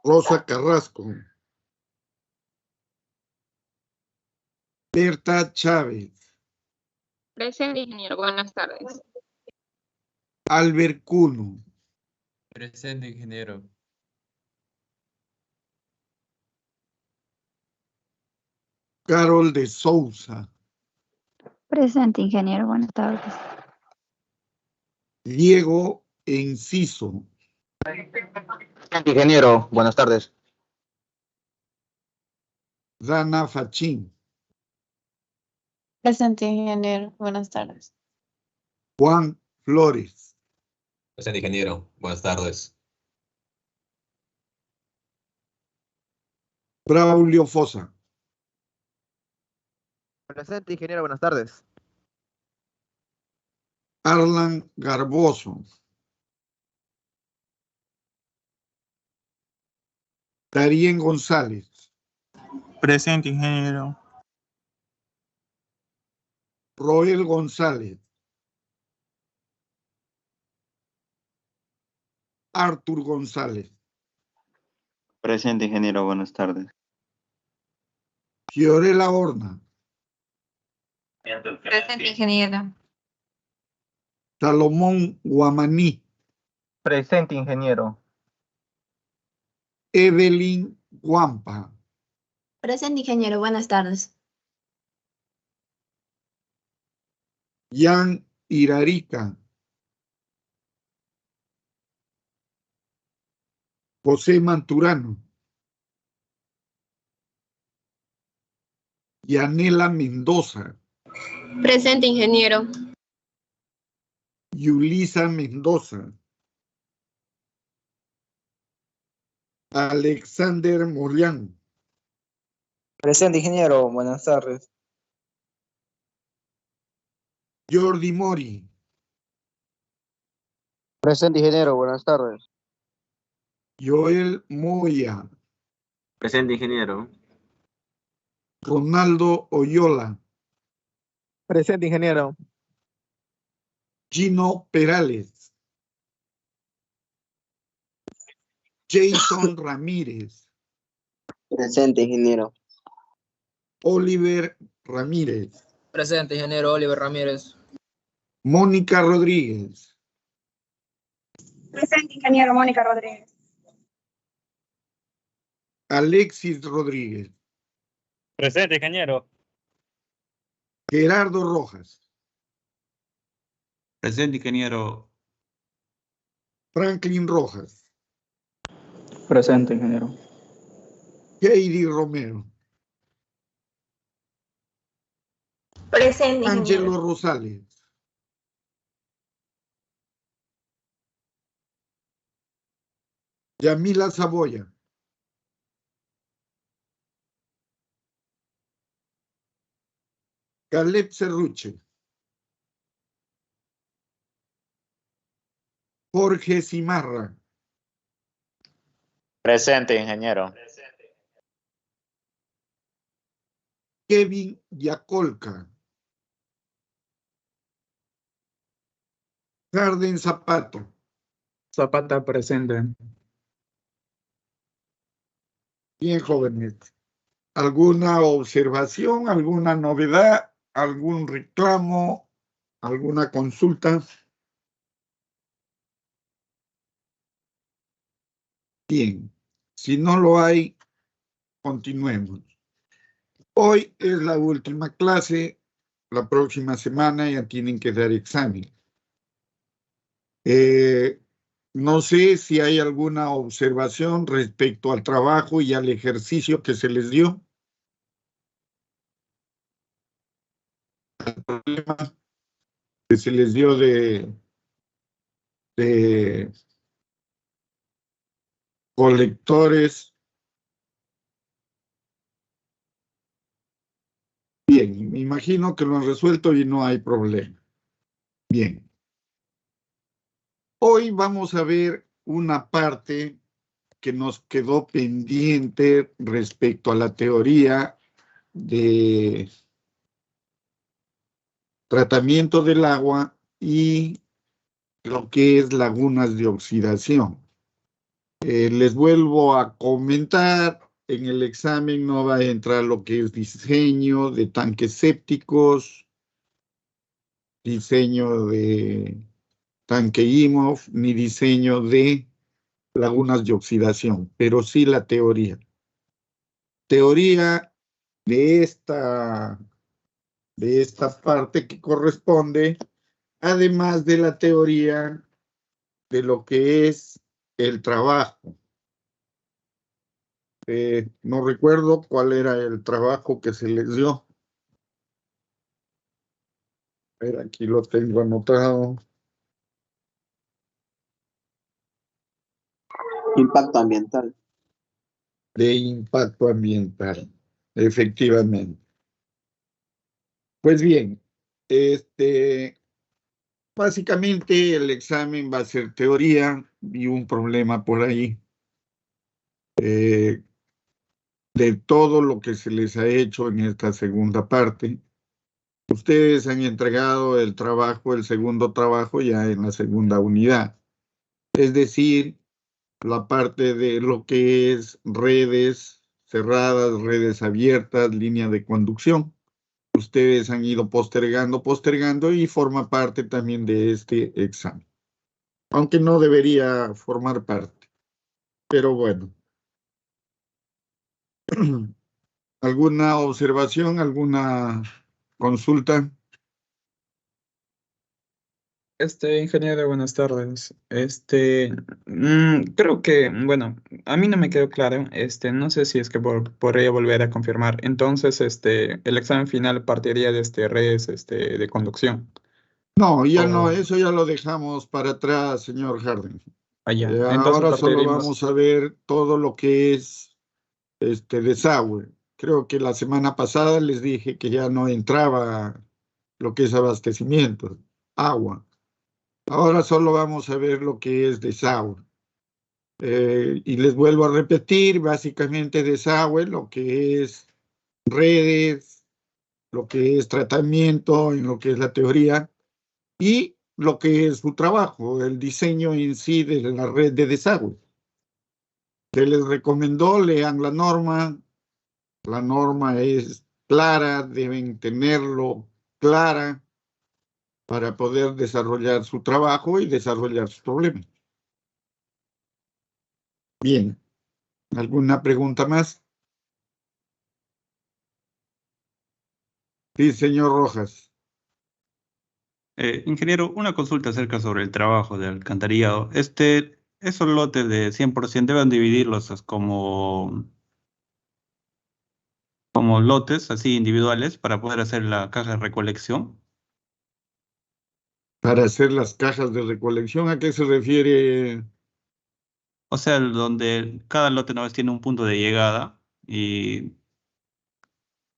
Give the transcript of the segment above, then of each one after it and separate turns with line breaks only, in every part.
Rosa Carrasco. Berta Chávez.
Presente, ingeniero. Buenas tardes.
Albert Cuno.
Presente, ingeniero.
Carol de Souza.
Presente, ingeniero. Buenas tardes.
Diego Enciso.
Ingeniero, buenas tardes.
Dana Fachín.
Presente, ingeniero. Buenas tardes.
Juan Flores.
Presente, ingeniero. Buenas tardes.
Braulio Fosa.
Presente, ingeniero, buenas tardes.
Arlan Garboso. Darien González.
Presente, ingeniero.
Roel González. Artur González.
Presente, ingeniero, buenas tardes.
Fiorella Horna.
Presente, ingeniero.
Salomón Guamaní.
Presente, ingeniero.
Evelyn Guampa.
Presente, ingeniero. Buenas tardes.
Jan Irarica. José Manturano. Yanela Mendoza.
Presente, ingeniero.
Yulisa Mendoza. Alexander Morián.
Presente, ingeniero, buenas tardes.
Jordi Mori.
Presente, ingeniero, buenas tardes.
Joel Moya.
Presente, ingeniero.
Ronaldo Oyola.
Presente, ingeniero.
Gino Perales. Jason Ramírez.
Presente, ingeniero.
Oliver Ramírez.
Presente, ingeniero Oliver Ramírez.
Mónica Rodríguez.
Presente, ingeniero Mónica Rodríguez.
Alexis Rodríguez.
Presente, ingeniero.
Gerardo Rojas.
Presente, ingeniero.
Franklin Rojas.
Presente, ingeniero.
Heidi Romero.
Presente,
Ángelo Rosales. Yamila Saboya. Caleb Cerruche. Jorge Cimarra.
Presente, ingeniero.
Kevin Yacolca. Garden Zapato.
Zapata, presente.
Bien, jóvenes. ¿Alguna observación, alguna novedad, algún reclamo, alguna consulta? Bien, si no lo hay, continuemos. Hoy es la última clase, la próxima semana ya tienen que dar examen. No sé si hay alguna observación respecto al trabajo y al ejercicio que se les dio. El problema que se les dio de colectores. Bien, me imagino que lo han resuelto y no hay problema. Bien. Hoy vamos a ver una parte que nos quedó pendiente respecto a la teoría de tratamiento del agua y lo que es lagunas de oxidación. Les vuelvo a comentar, en el examen no va a entrar lo que es diseño de tanques sépticos, diseño de tanque IMOF, ni diseño de lagunas de oxidación, pero sí la teoría. Teoría de esta parte que corresponde, además de la teoría de lo que es el trabajo. No recuerdo cuál era el trabajo que se les dio. Pero aquí lo tengo anotado.
Impacto ambiental.
De impacto ambiental, efectivamente. Pues bien, básicamente el examen va a ser teoría y un problema por ahí. De todo lo que se les ha hecho en esta segunda parte. Ustedes han entregado el trabajo, el segundo trabajo ya en la segunda unidad. Es decir, la parte de lo que es redes cerradas, redes abiertas, línea de conducción. Ustedes han ido postergando y forma parte también de este examen. Aunque no debería formar parte. Pero bueno. ¿Alguna observación, alguna consulta?
Ingeniero, buenas tardes. Creo que, bueno, a mí no me quedó claro, no sé si es que podría volver a confirmar. Entonces, el examen final partiría de redes, de conducción.
No, ya no,
O
eso ya lo dejamos para atrás, señor Harden.
allá. Entonces
Ahora solo
partiríamos,
vamos a ver todo lo que es desagüe. Creo que la semana pasada les dije que ya no entraba lo que es abastecimiento, agua. Ahora solo vamos a ver lo que es desagüe. Y les vuelvo a repetir, básicamente desagüe, lo que es redes, lo que es tratamiento, en lo que es la teoría, y lo que es su trabajo, el diseño en sí de la red de desagüe. Se les recomendó, lean la norma es clara, deben tenerlo clara para poder desarrollar su trabajo y desarrollar sus problemas. Bien, ¿alguna pregunta más? Sí, señor Rojas.
Ingeniero, una consulta acerca sobre el trabajo de alcantarillado. Esos lotes de 100% deben dividirlos como lotes así individuales para poder hacer la caja de recolección.
Para hacer las cajas de recolección, ¿a qué se refiere?
O sea, donde cada lote una vez tiene un punto de llegada y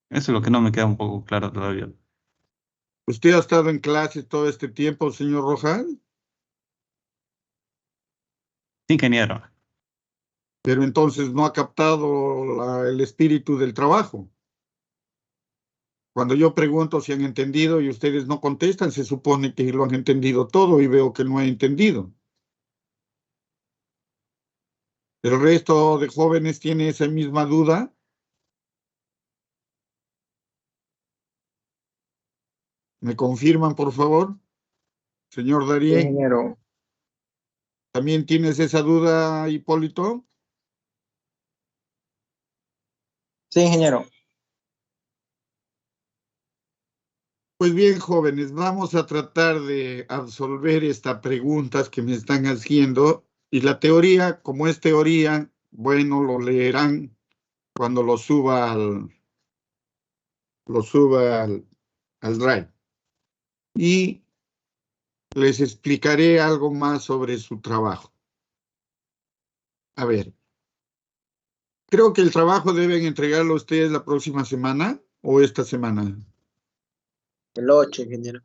eso es lo que no me queda un poco claro todavía.
¿Usted ha estado en clases todo este tiempo, señor Rojas?
Ingeniero.
Pero entonces no ha captado el espíritu del trabajo. Cuando yo pregunto si han entendido y ustedes no contestan, se supone que lo han entendido todo y veo que no ha entendido. ¿El resto de jóvenes tiene esa misma duda? ¿Me confirman, por favor? Señor
Sí,
Darío,
ingeniero.
¿también tienes esa duda, Hipólito?
Sí, ingeniero.
Pues bien, jóvenes, vamos a tratar de absolver estas preguntas que me están haciendo. Y la teoría, como es teoría, bueno, lo leerán cuando lo suba al Drive. Y les explicaré algo más sobre su trabajo. A ver, creo que el trabajo deben entregarlo ustedes la próxima semana o esta semana.
El 8, ingeniero.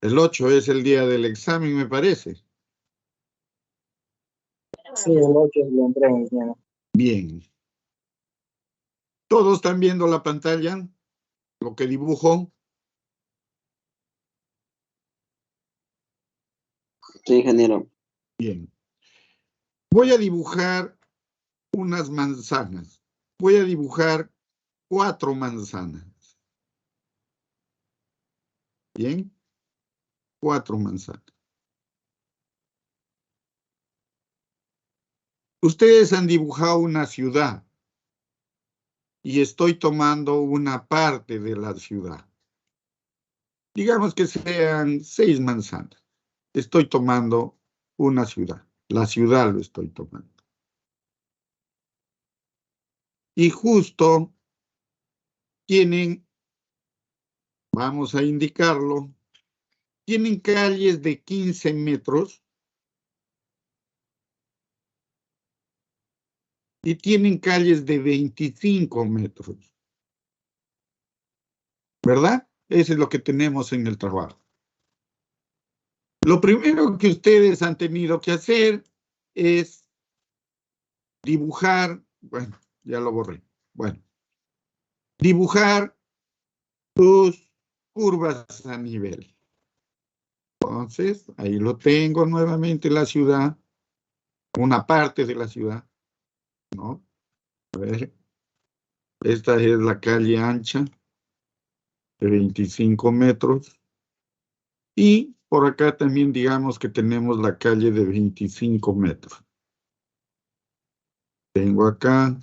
El 8 es el día del examen, me parece.
Sí, el 8 lo entrega, ingeniero.
Bien. ¿Todos están viendo la pantalla? Lo que dibujo.
Sí, ingeniero.
Bien. Voy a dibujar unas manzanas. Voy a dibujar 4 manzanas. Bien, 4 manzanas. Ustedes han dibujado una ciudad y estoy tomando una parte de la ciudad. Digamos que sean 6 manzanas. Estoy tomando una ciudad. La ciudad lo estoy tomando. Y justo tienen, vamos a indicarlo, tienen calles de 15 metros y tienen calles de 25 metros. ¿Verdad? Eso es lo que tenemos en el trabajo. Lo primero que ustedes han tenido que hacer es dibujar, bueno, ya lo borré, bueno, dibujar tus curvas a nivel. Entonces, ahí lo tengo nuevamente la ciudad, una parte de la ciudad, ¿no? A ver, esta es la calle ancha de 25 metros y por acá también digamos que tenemos la calle de 25 metros. Tengo acá.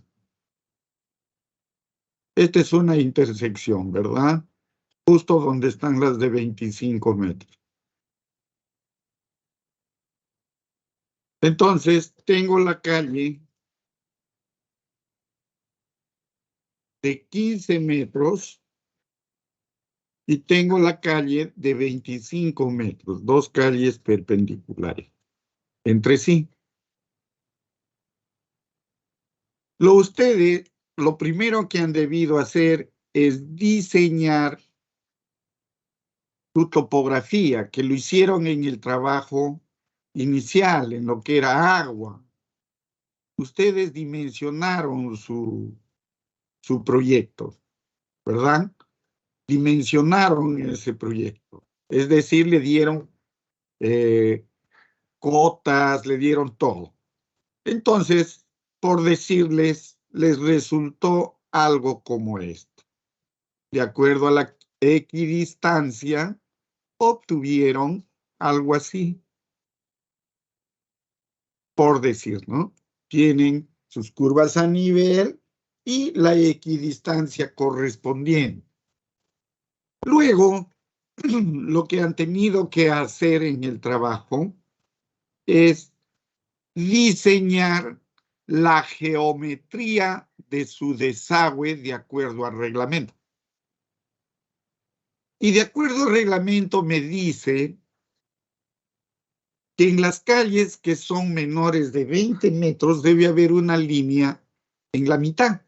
Esta es una intersección, ¿verdad? Justo donde están las de 25 metros. Entonces, tengo la calle de 15 metros y tengo la calle de 25 metros, 2 calles perpendiculares entre sí. Lo primero que han debido hacer es diseñar su topografía, que lo hicieron en el trabajo inicial, en lo que era agua. Ustedes dimensionaron su proyecto, ¿verdad? Dimensionaron ese proyecto. Es decir, le dieron cotas, le dieron todo. Entonces, por decirles, les resultó algo como esto. De acuerdo a la equidistancia, obtuvieron algo así. Por decir, ¿no? Tienen sus curvas a nivel y la equidistancia correspondiente. Luego, lo que han tenido que hacer en el trabajo es diseñar la geometría de su desagüe de acuerdo al reglamento. Y de acuerdo al reglamento me dice que en las calles que son menores de 20 metros debe haber una línea en la mitad.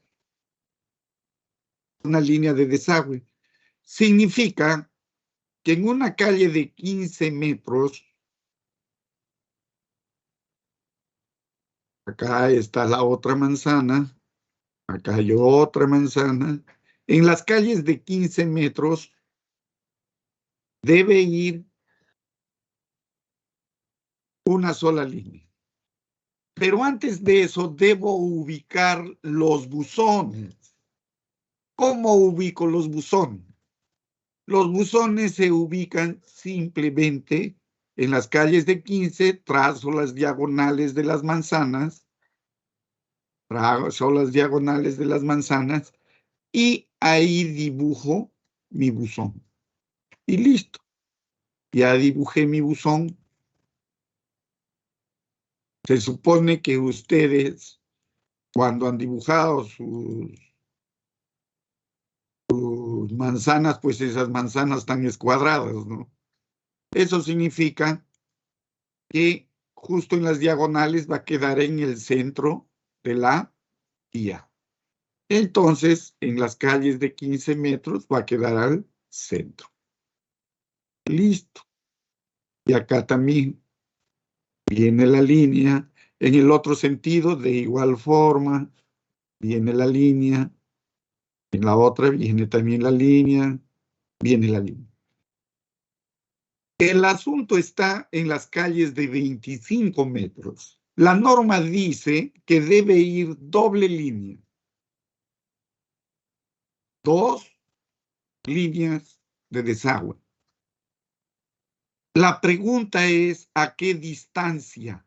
Una línea de desagüe. Significa que en una calle de 15 metros, acá está la otra manzana, acá hay otra manzana, en las calles de 15 metros debe ir una sola línea. Pero antes de eso debo ubicar los buzones. ¿Cómo ubico los buzones? Los buzones se ubican simplemente en las calles de 15, trazo las diagonales de las manzanas, y ahí dibujo mi buzón. Y listo. Ya dibujé mi buzón. Se supone que ustedes, cuando han dibujado sus manzanas, pues esas manzanas están escuadradas, ¿no? Eso significa que justo en las diagonales va a quedar en el centro de la vía. Entonces, en las calles de 15 metros va a quedar al centro. Listo. Y acá también viene la línea. En el otro sentido, de igual forma, viene la línea. En la otra viene también la línea. Viene la línea. El asunto está en las calles de 25 metros. La norma dice que debe ir doble línea. 2 líneas de desagüe. La pregunta es, ¿a qué distancia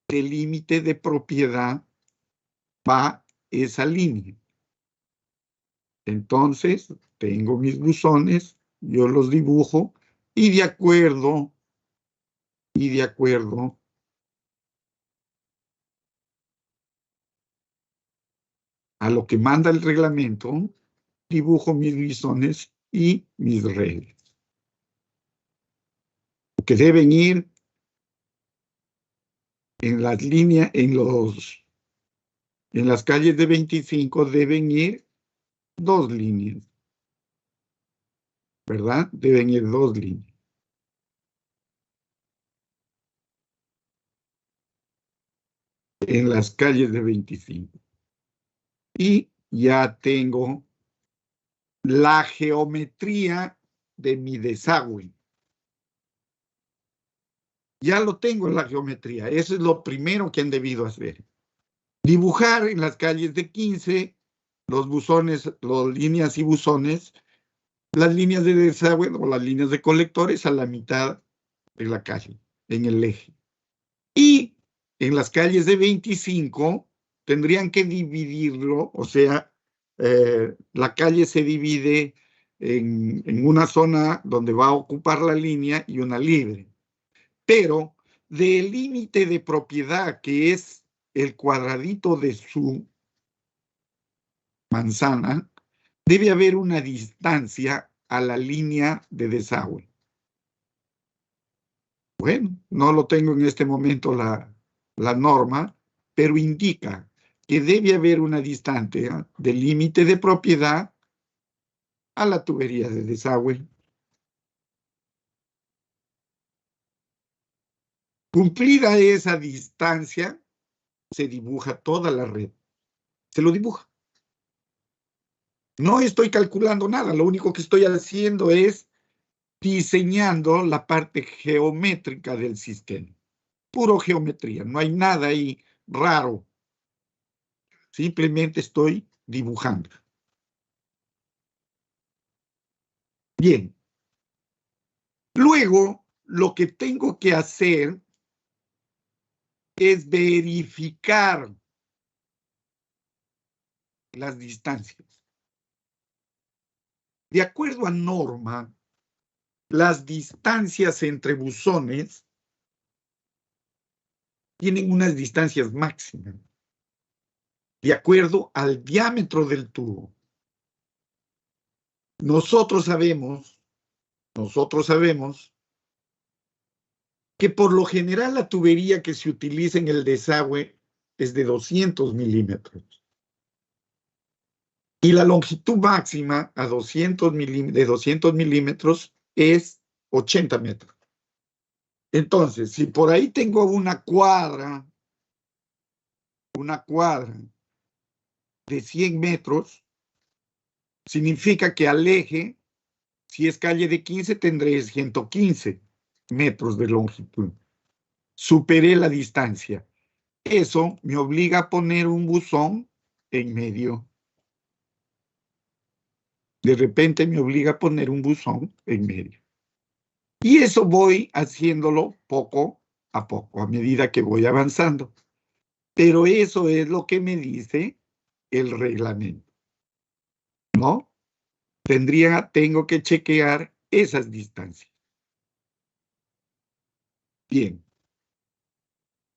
del límite de propiedad va esa línea? Entonces, tengo mis buzones, yo los dibujo y de acuerdo a lo que manda el reglamento, dibujo mis buzones y mis reglas. Que deben ir en las líneas, en las calles de 25 deben ir 2 líneas. ¿Verdad? Deben ir 2 líneas. En las calles de 25. Y ya tengo la geometría de mi desagüe. Ya lo tengo en la geometría. Eso es lo primero que han debido hacer. Dibujar en las calles de 15 los buzones, las líneas y buzones, las líneas de desagüe o las líneas de colectores a la mitad de la calle, en el eje. Y en las calles de 25 tendrían que dividirlo, o sea, la calle se divide en una zona donde va a ocupar la línea y una libre. Pero del límite de propiedad, que es el cuadradito de su manzana, debe haber una distancia a la línea de desagüe. Bueno, no lo tengo en este momento la norma, pero indica que debe haber una distancia del límite de propiedad a la tubería de desagüe. Cumplida esa distancia, se dibuja toda la red. Se lo dibuja. No estoy calculando nada, lo único que estoy haciendo es diseñando la parte geométrica del sistema. Puro geometría, no hay nada ahí raro. Simplemente estoy dibujando. Bien. Luego, lo que tengo que hacer es verificar las distancias. De acuerdo a norma, las distancias entre buzones tienen unas distancias máximas, de acuerdo al diámetro del tubo. Nosotros sabemos que por lo general la tubería que se utiliza en el desagüe es de 200 milímetros. Y la longitud máxima de 200 milímetros es 80 metros. Entonces, si por ahí tengo una cuadra de 100 metros, significa que al eje, si es calle de 15, tendré 115 metros de longitud. Superé la distancia. Eso me obliga a poner un buzón en medio. De repente me obliga a poner un buzón en medio. Y eso voy haciéndolo poco a poco, a medida que voy avanzando. Pero eso es lo que me dice el reglamento, ¿no? Tengo que chequear esas distancias. Bien.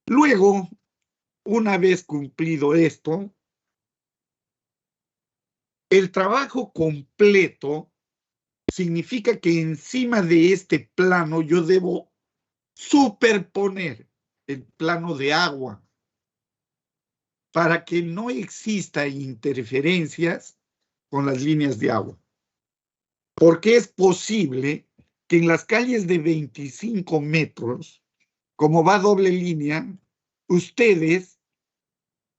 Luego, una vez cumplido esto, el trabajo completo significa que encima de este plano yo debo superponer el plano de agua para que no exista interferencias con las líneas de agua. Porque es posible que en las calles de 25 metros, como va doble línea, ustedes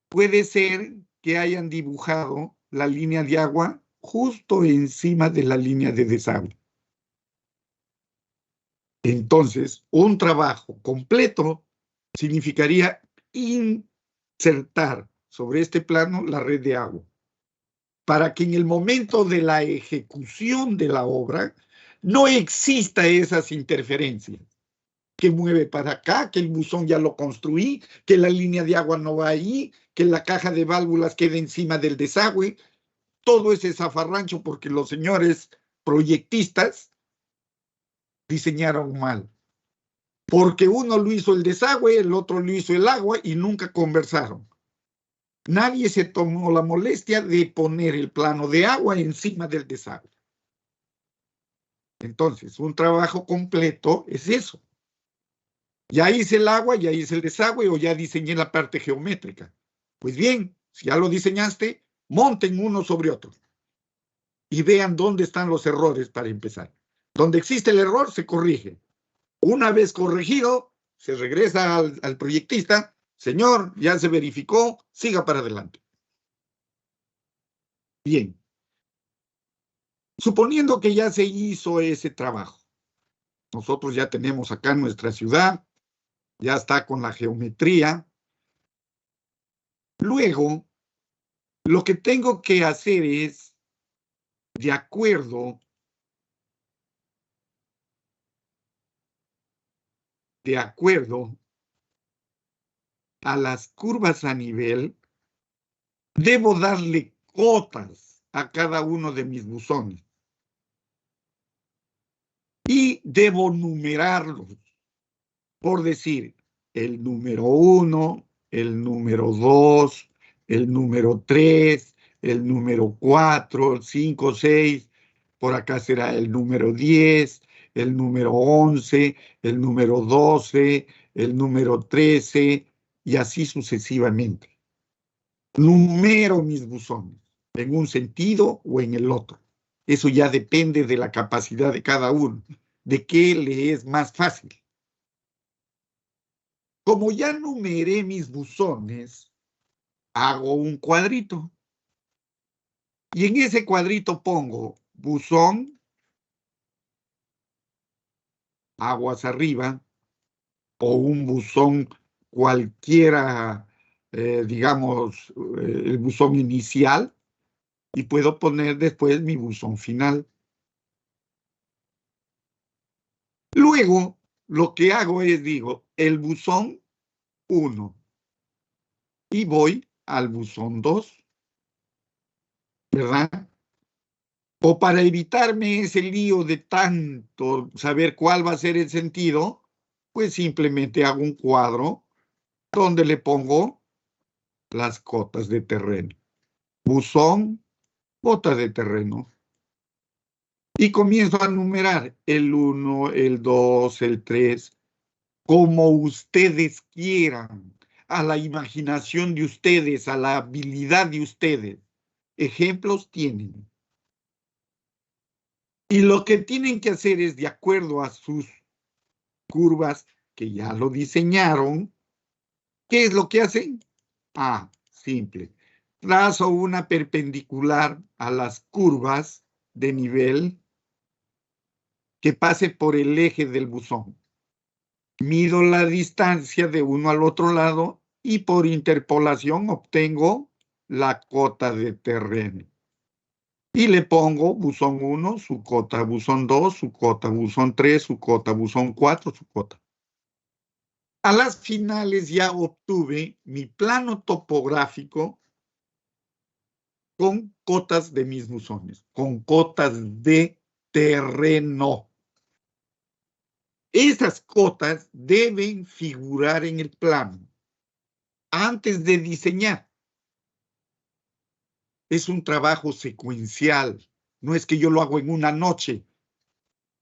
puede ser que hayan dibujado la línea de agua justo encima de la línea de desagüe. Entonces, un trabajo completo significaría insertar sobre este plano la red de agua, para que en el momento de la ejecución de la obra no exista esas interferencias. Que mueve para acá, que el buzón ya lo construí, que la línea de agua no va ahí, que la caja de válvulas quede encima del desagüe. Todo ese zafarrancho porque los señores proyectistas diseñaron mal. Porque uno lo hizo el desagüe, el otro lo hizo el agua y nunca conversaron. Nadie se tomó la molestia de poner el plano de agua encima del desagüe. Entonces, un trabajo completo es eso. Ya hice el agua, ya hice el desagüe o ya diseñé la parte geométrica. Pues bien, si ya lo diseñaste, monten uno sobre otro y vean dónde están los errores para empezar. Donde existe el error, se corrige. Una vez corregido, se regresa al proyectista. Señor, ya se verificó, siga para adelante. Bien. Suponiendo que ya se hizo ese trabajo, nosotros ya tenemos acá nuestra ciudad, ya está con la geometría. Luego, lo que tengo que hacer es, de acuerdo a las curvas a nivel, debo darle cotas a cada uno de mis buzones. Y debo numerarlos, por decir, el número 1, el número 2, el número 3, el número 4, 5, 6, por acá será el número 10, el número 11, el número 12, el número 13, y así sucesivamente. Numero mis buzones, en un sentido o en el otro. Eso ya depende de la capacidad de cada uno, de qué le es más fácil. Como ya numeré mis buzones, hago un cuadrito. Y en ese cuadrito pongo buzón, aguas arriba, o un buzón cualquiera, digamos, el buzón inicial, y puedo poner después mi buzón final. Luego, lo que hago es, digo, el buzón 1, y voy al buzón 2, ¿verdad? O para evitarme ese lío de tanto saber cuál va a ser el sentido, pues simplemente hago un cuadro donde le pongo las cotas de terreno. Buzón, cota de terreno. Y comienzo a numerar el 1, el 2, el 3, como ustedes quieran, a la imaginación de ustedes, a la habilidad de ustedes. Ejemplos tienen. Y lo que tienen que hacer es, de acuerdo a sus curvas, que ya lo diseñaron, ¿qué es lo que hacen? Ah, simple. Trazo una perpendicular a las curvas de nivel que pase por el eje del buzón. Mido la distancia de uno al otro lado y por interpolación obtengo la cota de terreno. Y le pongo buzón 1, su cota, buzón 2, su cota, buzón 3, su cota, buzón 4, su cota. A las finales ya obtuve mi plano topográfico con cotas de mis buzones, con cotas de terreno. Esas cotas deben figurar en el plano antes de diseñar. Es un trabajo secuencial. No es que yo lo hago en una noche.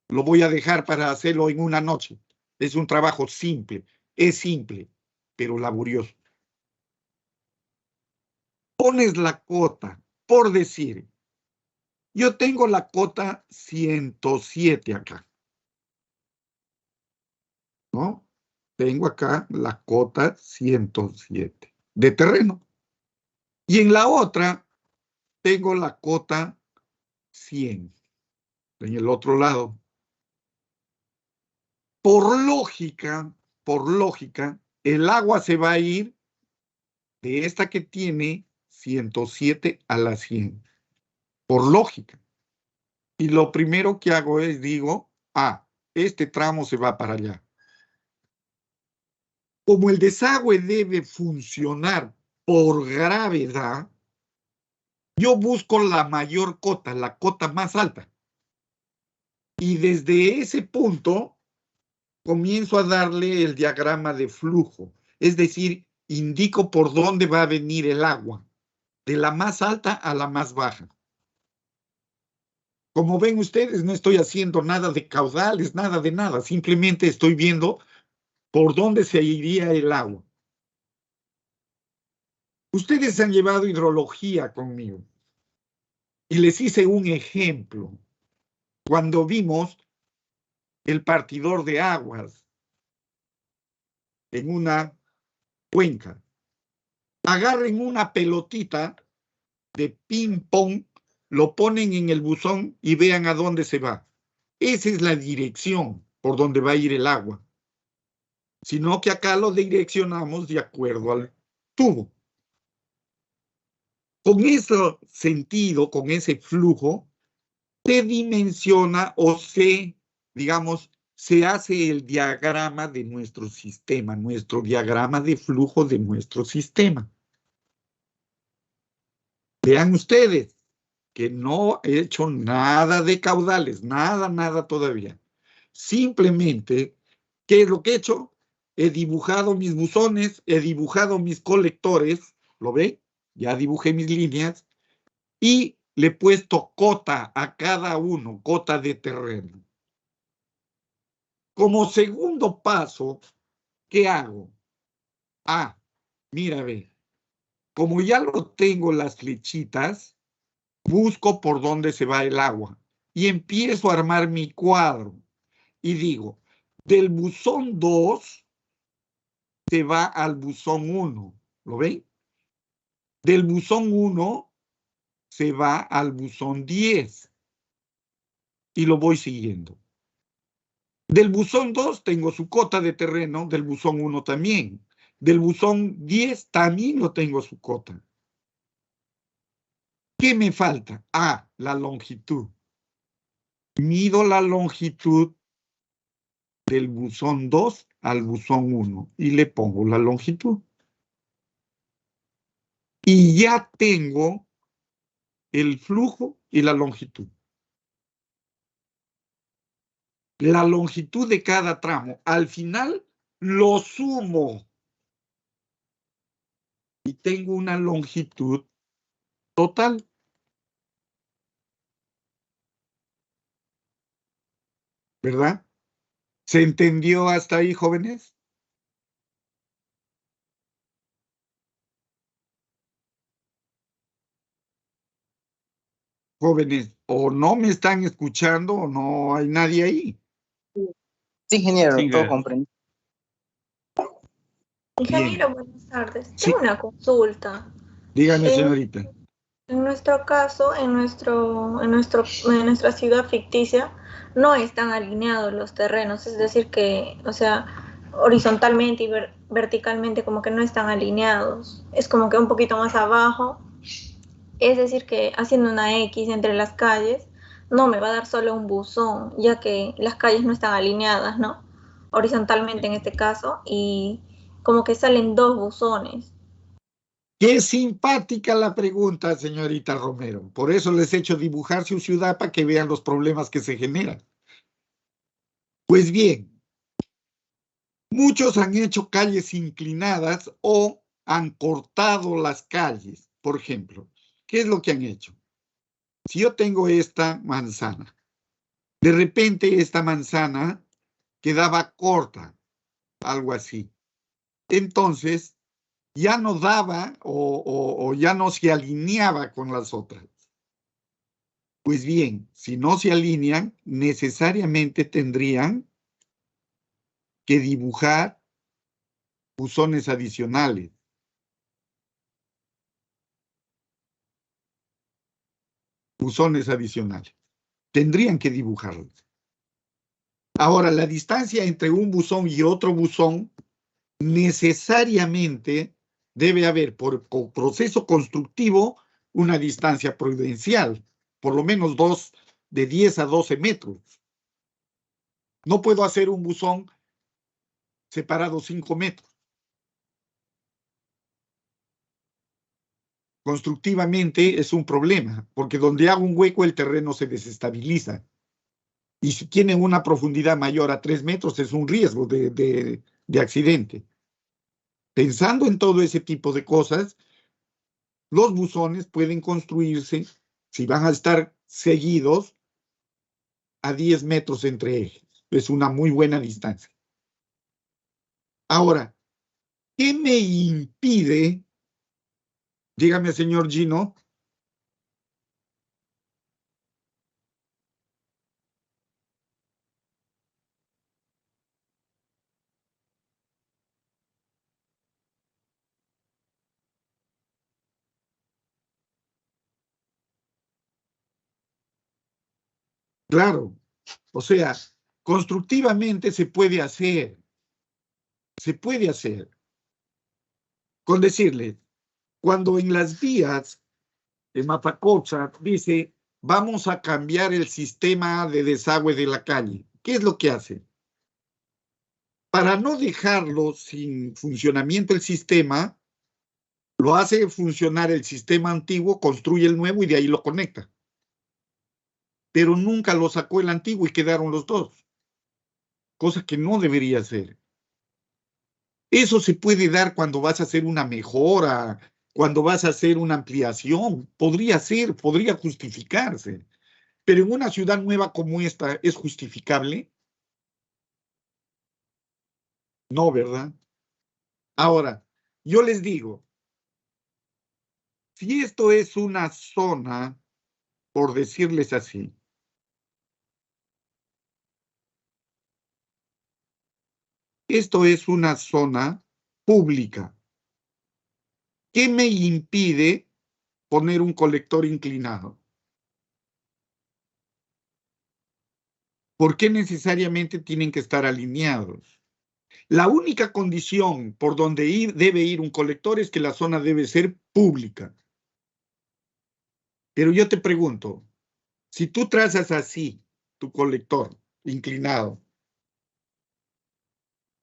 Lo voy a dejar para hacerlo en una noche. Es un trabajo simple. Es simple, pero laborioso. Pones la cota, por decir, yo tengo la cota 107 acá. ¿No? Tengo acá la cota 107 de terreno. Y en la otra tengo la cota 100 en el otro lado. Por lógica, el agua se va a ir de esta que tiene 107 a la 100, por lógica. Y lo primero que hago es, digo, este tramo se va para allá. Como el desagüe debe funcionar por gravedad, yo busco la mayor cota, la cota más alta. Y desde ese punto comienzo a darle el diagrama de flujo. Es decir, indico por dónde va a venir el agua, de la más alta a la más baja. Como ven ustedes, no estoy haciendo nada de caudales, nada de nada. Simplemente estoy viendo por dónde se iría el agua. Ustedes han llevado hidrología conmigo y les hice un ejemplo cuando vimos el partidor de aguas en una cuenca. Agarren una pelotita de ping-pong, lo ponen en el buzón y vean a dónde se va. Esa es la dirección por donde va a ir el agua. Sino que acá lo direccionamos de acuerdo al tubo. Con ese sentido, con ese flujo, se dimensiona o digamos, se hace el diagrama de nuestro sistema, nuestro diagrama de flujo de nuestro sistema. Vean ustedes que no he hecho nada de caudales, nada todavía. Simplemente, ¿qué es lo que he hecho? He dibujado mis buzones, he dibujado mis colectores, ¿lo ve? Ya dibujé mis líneas y le he puesto cota a cada uno, cota de terreno. Como segundo paso, ¿qué hago? Mira, ve, como ya lo tengo las flechitas, busco por dónde se va el agua y empiezo a armar mi cuadro y digo, del buzón 2 se va al buzón 1, ¿lo ven? Del buzón 1 se va al buzón 10 y lo voy siguiendo. Del buzón 2 tengo su cota de terreno, del buzón 1 también. Del buzón 10 también lo tengo su cota. ¿Qué me falta? La longitud. Mido la longitud del buzón 2 al buzón 1 y le pongo la longitud. Y ya tengo el flujo y la longitud. La longitud de cada tramo. Al final lo sumo. Y tengo una longitud total. ¿Verdad? ¿Se entendió hasta ahí, jóvenes? Jóvenes, o no me están escuchando o no hay nadie ahí.
Sí, ingeniero,
Sí,
todo comprendido.
Ingeniero, buenas tardes.
Sí.
Tengo una consulta.
Dígame, señorita.
En nuestro caso, en nuestra ciudad ficticia, no están alineados los terrenos, es decir que, o sea, horizontalmente y verticalmente como que no están alineados. Es como que un poquito más abajo. Es decir que haciendo una X entre las calles, no me va a dar solo un buzón, ya que las calles no están alineadas, ¿no? Horizontalmente en este caso, y como que salen dos buzones.
Qué simpática la pregunta, señorita Romero. Por eso les he hecho dibujar su ciudad para que vean los problemas que se generan. Pues bien, muchos han hecho calles inclinadas o han cortado las calles. Por ejemplo, ¿qué es lo que han hecho? Si yo tengo esta manzana, de repente esta manzana quedaba corta, algo así. Entonces, ya no daba o ya no se alineaba con las otras. Pues bien, si no se alinean, necesariamente tendrían que dibujar buzones adicionales. Buzones adicionales. Tendrían que dibujarlos. Ahora, la distancia entre un buzón y otro buzón necesariamente debe haber por proceso constructivo una distancia prudencial, por lo menos de 10 a 12 metros. No puedo hacer un buzón separado 5 metros. Constructivamente es un problema, porque donde hago un hueco el terreno se desestabiliza. Y si tienen una profundidad mayor a 3 metros es un riesgo de accidente. Pensando en todo ese tipo de cosas, los buzones pueden construirse, si van a estar seguidos, a 10 metros entre ejes. Es una muy buena distancia. Ahora, ¿qué me impide? Dígame, señor Gino. Claro, o sea, constructivamente se puede hacer. Se puede hacer. Con decirle, cuando en las vías de Matacocha dice, vamos a cambiar el sistema de desagüe de la calle, ¿qué es lo que hace? Para no dejarlo sin funcionamiento el sistema, lo hace funcionar el sistema antiguo, construye el nuevo y de ahí lo conecta. Pero nunca lo sacó el antiguo y quedaron los dos, cosa que no debería ser. Eso se puede dar cuando vas a hacer una mejora, cuando vas a hacer una ampliación, podría ser, podría justificarse. Pero en una ciudad nueva como esta, ¿es justificable? No, ¿verdad? Ahora, yo les digo, si esto es una zona, por decirles así, esto es una zona pública, ¿qué me impide poner un colector inclinado? ¿Por qué necesariamente tienen que estar alineados? La única condición por donde debe ir un colector es que la zona debe ser pública. Pero yo te pregunto, si tú trazas así tu colector inclinado,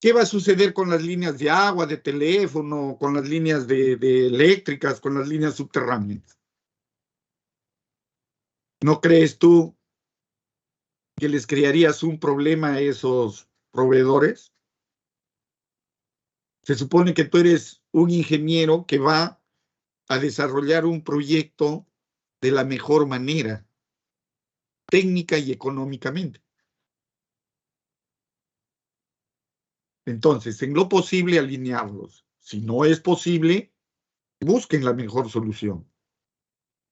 ¿qué va a suceder con las líneas de agua, de teléfono, con las líneas de eléctricas, con las líneas subterráneas? ¿No crees tú que les crearías un problema a esos proveedores? Se supone que tú eres un ingeniero que va a desarrollar un proyecto de la mejor manera, técnica y económicamente. Entonces, en lo posible, alinearlos. Si no es posible, busquen la mejor solución.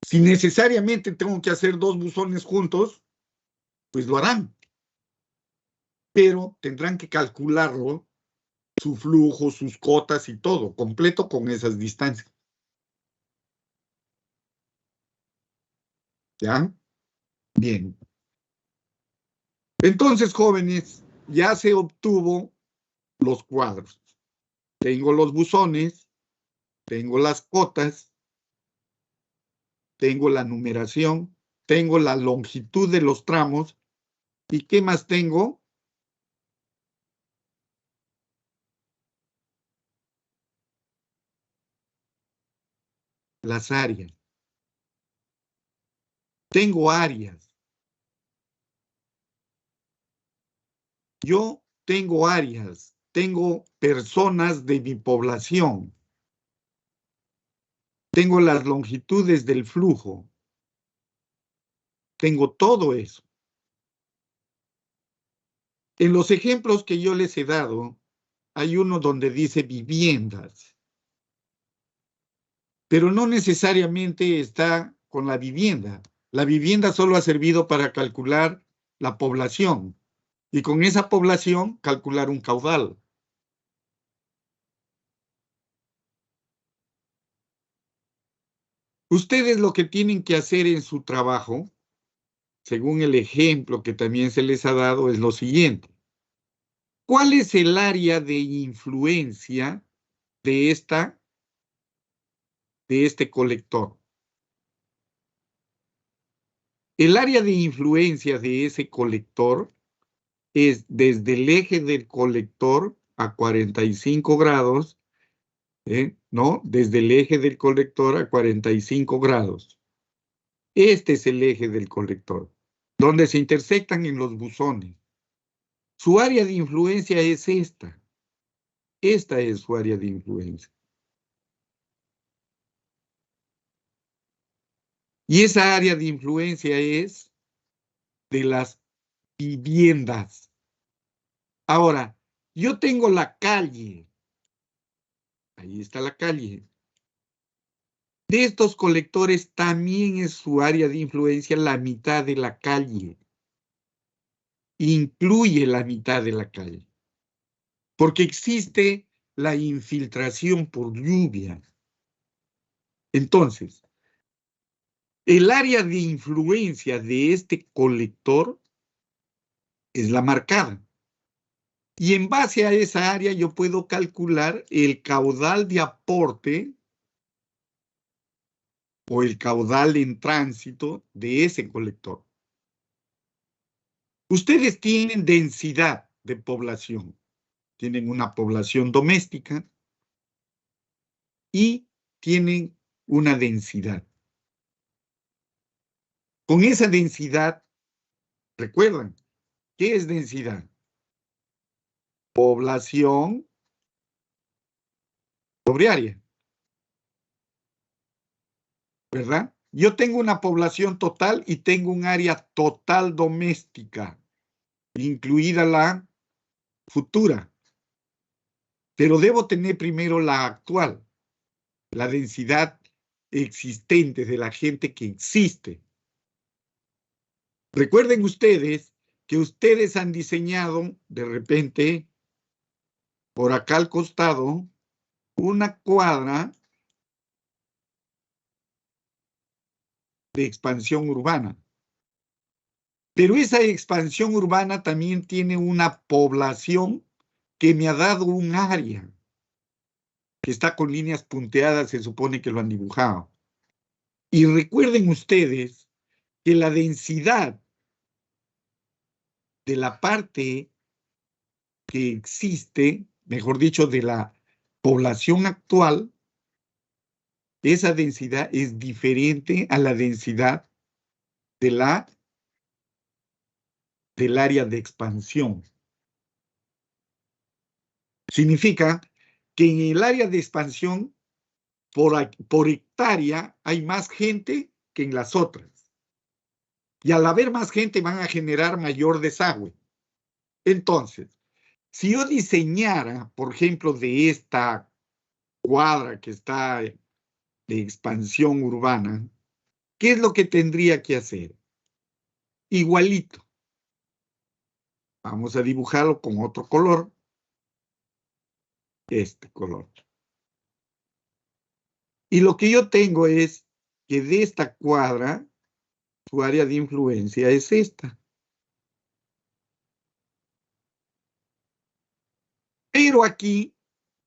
Si necesariamente tengo que hacer dos buzones juntos, pues lo harán. Pero tendrán que calcularlo, su flujo, sus cotas y todo, completo con esas distancias. ¿Ya? Bien. Entonces, jóvenes, ya se obtuvo los cuadros. Tengo los buzones, tengo las cotas, tengo la numeración, tengo la longitud de los tramos. ¿Y qué más tengo? Las áreas. Tengo áreas. Yo tengo áreas, tengo personas de mi población. Tengo las longitudes del flujo. Tengo todo eso. En los ejemplos que yo les he dado, hay uno donde dice viviendas. Pero no necesariamente está con la vivienda. La vivienda solo ha servido para calcular la población y con esa población calcular un caudal. Ustedes lo que tienen que hacer en su trabajo, según el ejemplo que también se les ha dado, es lo siguiente. ¿Cuál es el área de influencia de este colector? El área de influencia de ese colector es desde el eje del colector a 45 grados, ¿no? Desde el eje del colector a 45 grados. Este es el eje del colector, donde se intersectan en los buzones. Su área de influencia es esta. Esta es su área de influencia. Y esa área de influencia es de las viviendas. Ahora, yo tengo la calle. Ahí está la calle. De estos colectores también es su área de influencia la mitad de la calle. Incluye la mitad de la calle. Porque existe la infiltración por lluvia. Entonces, el área de influencia de este colector es la marcada. Y en base a esa área yo puedo calcular el caudal de aporte o el caudal en tránsito de ese colector. Ustedes tienen densidad de población. Tienen una población doméstica y tienen una densidad. Con esa densidad, recuerdan, ¿qué es densidad? Población sobre área. ¿Verdad? Yo tengo una población total y tengo un área total doméstica, incluida la futura. Pero debo tener primero la actual, la densidad existente de la gente que existe. Recuerden ustedes que ustedes han diseñado de repente por acá al costado una cuadra de expansión urbana. Pero esa expansión urbana también tiene una población que me ha dado un área que está con líneas punteadas, se supone que lo han dibujado. Y recuerden ustedes que la densidad de la parte que existe, mejor dicho, de la población actual, esa densidad es diferente a la densidad de del área de expansión. Significa que en el área de expansión, por hectárea, hay más gente que en las otras. Y al haber más gente van a generar mayor desagüe. Entonces, si yo diseñara, por ejemplo, de esta cuadra que está de expansión urbana, ¿qué es lo que tendría que hacer? Igualito. Vamos a dibujarlo con otro color. Este color. Y lo que yo tengo es que de esta cuadra, su área de influencia es esta. Pero aquí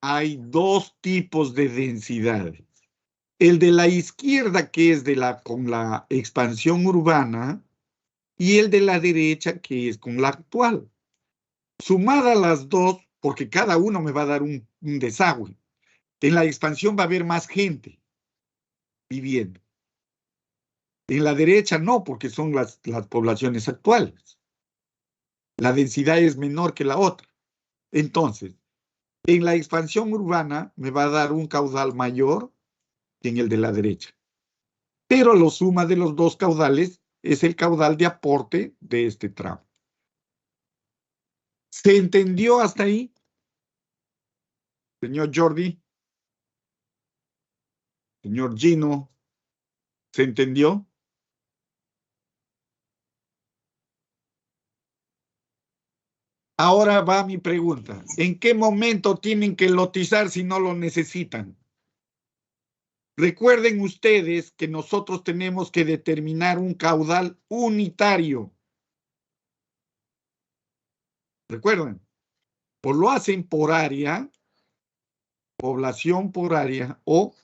hay dos tipos de densidades. El de la izquierda, que es con la expansión urbana, y el de la derecha, que es con la actual. Sumada las dos, porque cada uno me va a dar un desagüe. En la expansión va a haber más gente viviendo. En la derecha no, porque son las poblaciones actuales. La densidad es menor que la otra. Entonces, en la expansión urbana me va a dar un caudal mayor que en el de la derecha. Pero la suma de los dos caudales es el caudal de aporte de este tramo. ¿Se entendió hasta ahí? Señor Jordi. Señor Gino. ¿Se entendió? Ahora va mi pregunta. ¿En qué momento tienen que lotizar si no lo necesitan? Recuerden ustedes que nosotros tenemos que determinar un caudal unitario. ¿Recuerdan? o lo hacen por área, población por área, o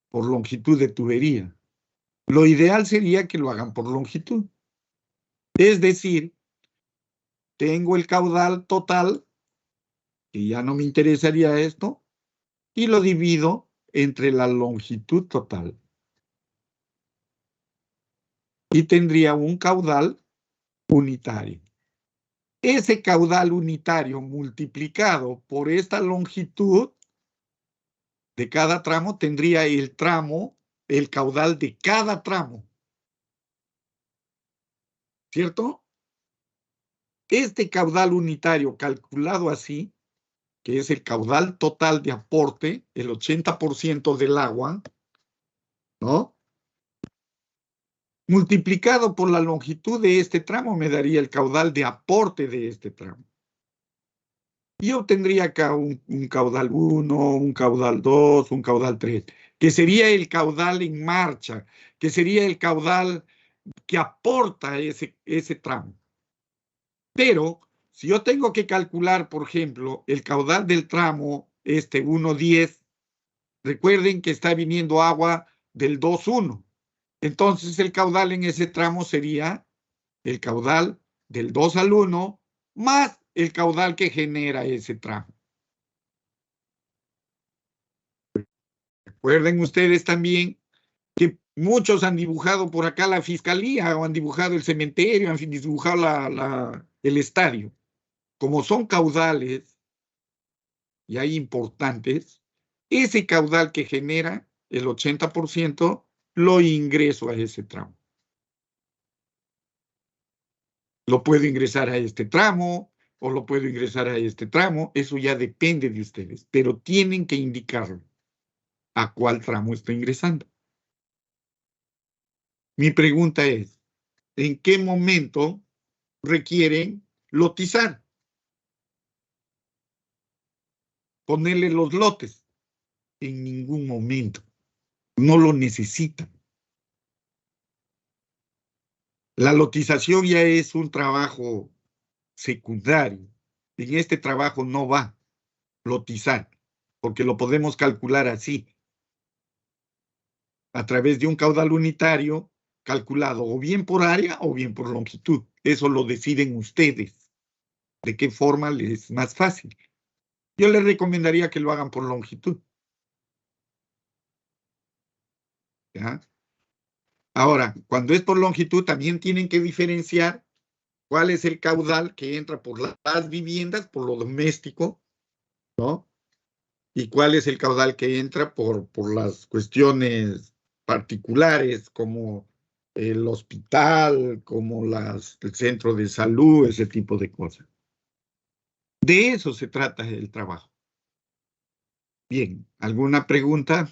por longitud de tubería. Lo ideal sería que lo hagan por longitud. Es decir, tengo el caudal total, que ya no me interesaría esto, y lo divido entre la longitud total. Y tendría un caudal unitario. Ese caudal unitario multiplicado por esta longitud de cada tramo tendría el caudal de cada tramo. ¿Cierto? Este caudal unitario calculado así, que es el caudal total de aporte, el 80% del agua, ¿no? Multiplicado por la longitud de este tramo me daría el caudal de aporte de este tramo. Y obtendría acá un caudal 1, un caudal 2, un caudal 3, que sería el caudal en marcha, que sería el caudal que aporta ese tramo. Pero si yo tengo que calcular, por ejemplo, el caudal del tramo 1.10, recuerden que está viniendo agua del 2.1. Entonces el caudal en ese tramo sería el caudal del 2 al 1 más el caudal que genera ese tramo. Recuerden ustedes también que muchos han dibujado por acá la fiscalía o han dibujado el cementerio, han dibujado el estadio. Como son caudales y hay importantes, ese caudal que genera el 80% lo ingreso a ese tramo. Lo puedo ingresar a este tramo o lo puedo ingresar a este tramo, eso ya depende de ustedes, pero tienen que indicarlo a cuál tramo está ingresando. Mi pregunta es, ¿en qué momento requieren lotizar? Ponerle los lotes. En ningún momento. No lo necesitan. La lotización ya es un trabajo secundario. En este trabajo no va lotizar, porque lo podemos calcular así, a través de un caudal unitario calculado o bien por área o bien por longitud. Eso lo deciden ustedes. ¿De qué forma les es más fácil? Yo les recomendaría que lo hagan por longitud. ¿Ya? Ahora, cuando es por longitud, también tienen que diferenciar cuál es el caudal que entra por las viviendas, por lo doméstico, ¿no? Y cuál es el caudal que entra por las cuestiones particulares, como el hospital, como el centro de salud, ese tipo de cosas. De eso se trata el trabajo. Bien, ¿alguna pregunta?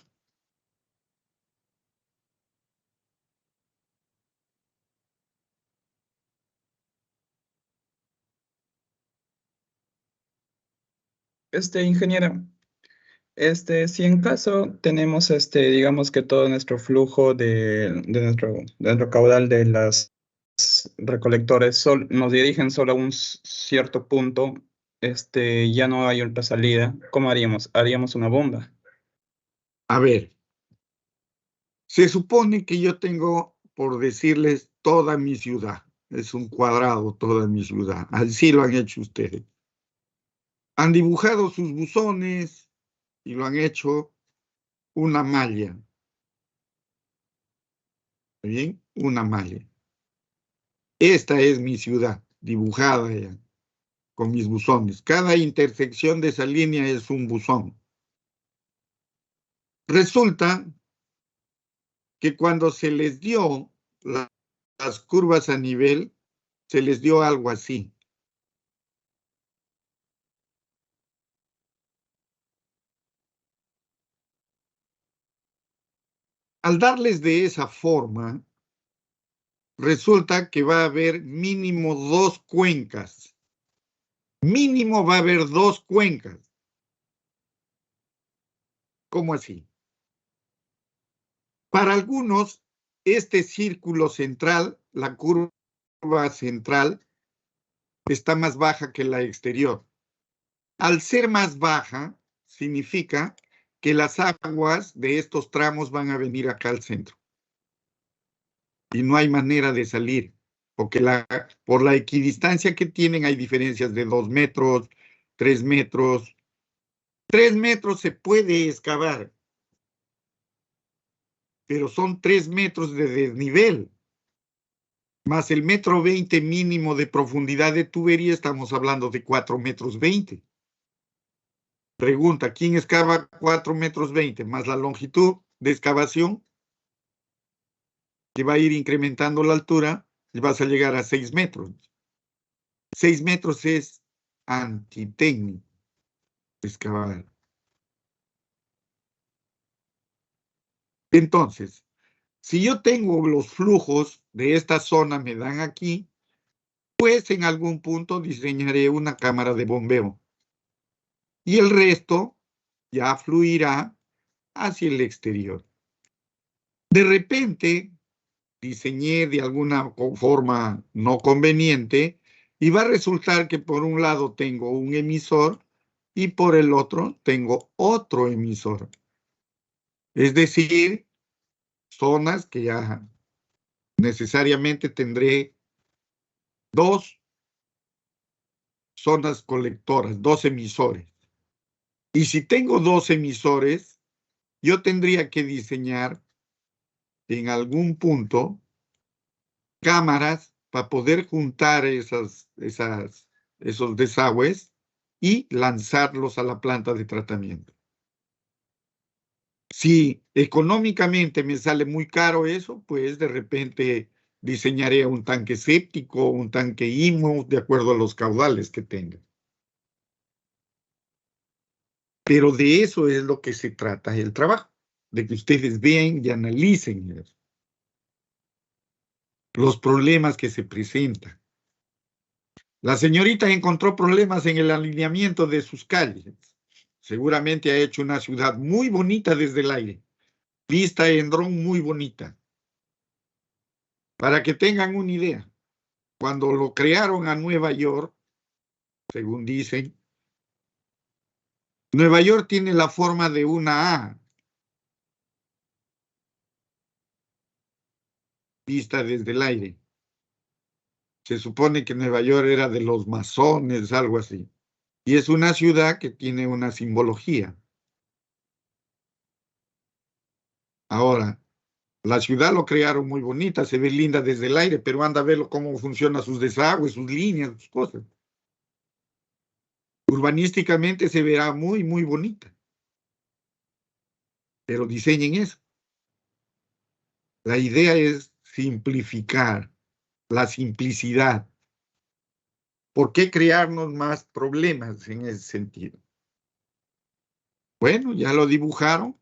Ingeniero, si en caso tenemos, digamos que todo nuestro flujo de nuestro caudal de las recolectores nos dirigen solo a un cierto punto, ya no hay otra salida, ¿cómo haríamos? ¿Haríamos una bomba?
A ver, se supone que yo tengo, por decirles, toda mi ciudad. Es un cuadrado toda mi ciudad. Así lo han hecho ustedes. Han dibujado sus buzones y lo han hecho una malla. ¿Bien? Una malla. Esta es mi ciudad, dibujada ya, con mis buzones. Cada intersección de esa línea es un buzón. Resulta que cuando se les dio las curvas a nivel, se les dio algo así. Al darles de esa forma, resulta que va a haber mínimo 2 cuencas. Mínimo va a haber 2 cuencas. ¿Cómo así? Para algunos, este círculo central, la curva central, está más baja que la exterior. Al ser más baja, significa que las aguas de estos tramos van a venir acá al centro. Y no hay manera de salir, porque por la equidistancia que tienen hay diferencias de 2 metros, 3 metros. 3 metros se puede excavar, pero son 3 metros de desnivel, más el 1,20 m mínimo de profundidad de tubería, estamos hablando de 4,20 m. Pregunta, ¿quién excava 4,20 m más la longitud de excavación? Que va a ir incrementando la altura y vas a llegar a 6 metros. 6 metros es antitécnico excavar. Entonces, si yo tengo los flujos de esta zona, me dan aquí, pues en algún punto diseñaré una cámara de bombeo. Y el resto ya fluirá hacia el exterior. De repente, diseñé de alguna forma no conveniente y va a resultar que por un lado tengo un emisor y por el otro tengo otro emisor. Es decir, zonas que ya necesariamente tendré 2 zonas colectoras, 2 emisores. Y si tengo 2 emisores, yo tendría que diseñar en algún punto cámaras para poder juntar esos desagües y lanzarlos a la planta de tratamiento. Si económicamente me sale muy caro eso, pues de repente diseñaré un tanque séptico, un tanque IMO, de acuerdo a los caudales que tenga. Pero de eso es lo que se trata el trabajo, de que ustedes vean y analicen los problemas que se presentan. La señorita encontró problemas en el alineamiento de sus calles. Seguramente ha hecho una ciudad muy bonita desde el aire, vista en dron muy bonita. Para que tengan una idea, cuando lo crearon a Nueva York, según dicen, Nueva York tiene la forma de una A, vista desde el aire. Se supone que Nueva York era de los masones, algo así. Y es una ciudad que tiene una simbología. Ahora, la ciudad lo crearon muy bonita, se ve linda desde el aire, pero anda a ver cómo funcionan sus desagües, sus líneas, sus cosas. Urbanísticamente se verá muy, muy bonita. Pero diseñen eso. La idea es simplificar, la simplicidad. ¿Por qué crearnos más problemas en ese sentido? Bueno, ya lo dibujaron.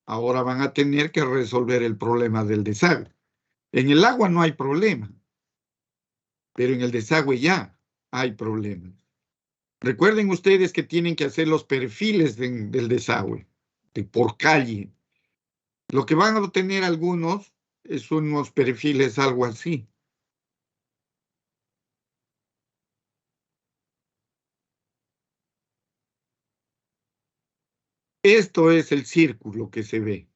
Ahora van a tener que resolver el problema del desagüe. En el agua no hay problema, pero en el desagüe ya hay problemas. Recuerden ustedes que tienen que hacer los perfiles del desagüe, por calle. Lo que van a obtener algunos son unos perfiles algo así. Esto es el círculo que se ve.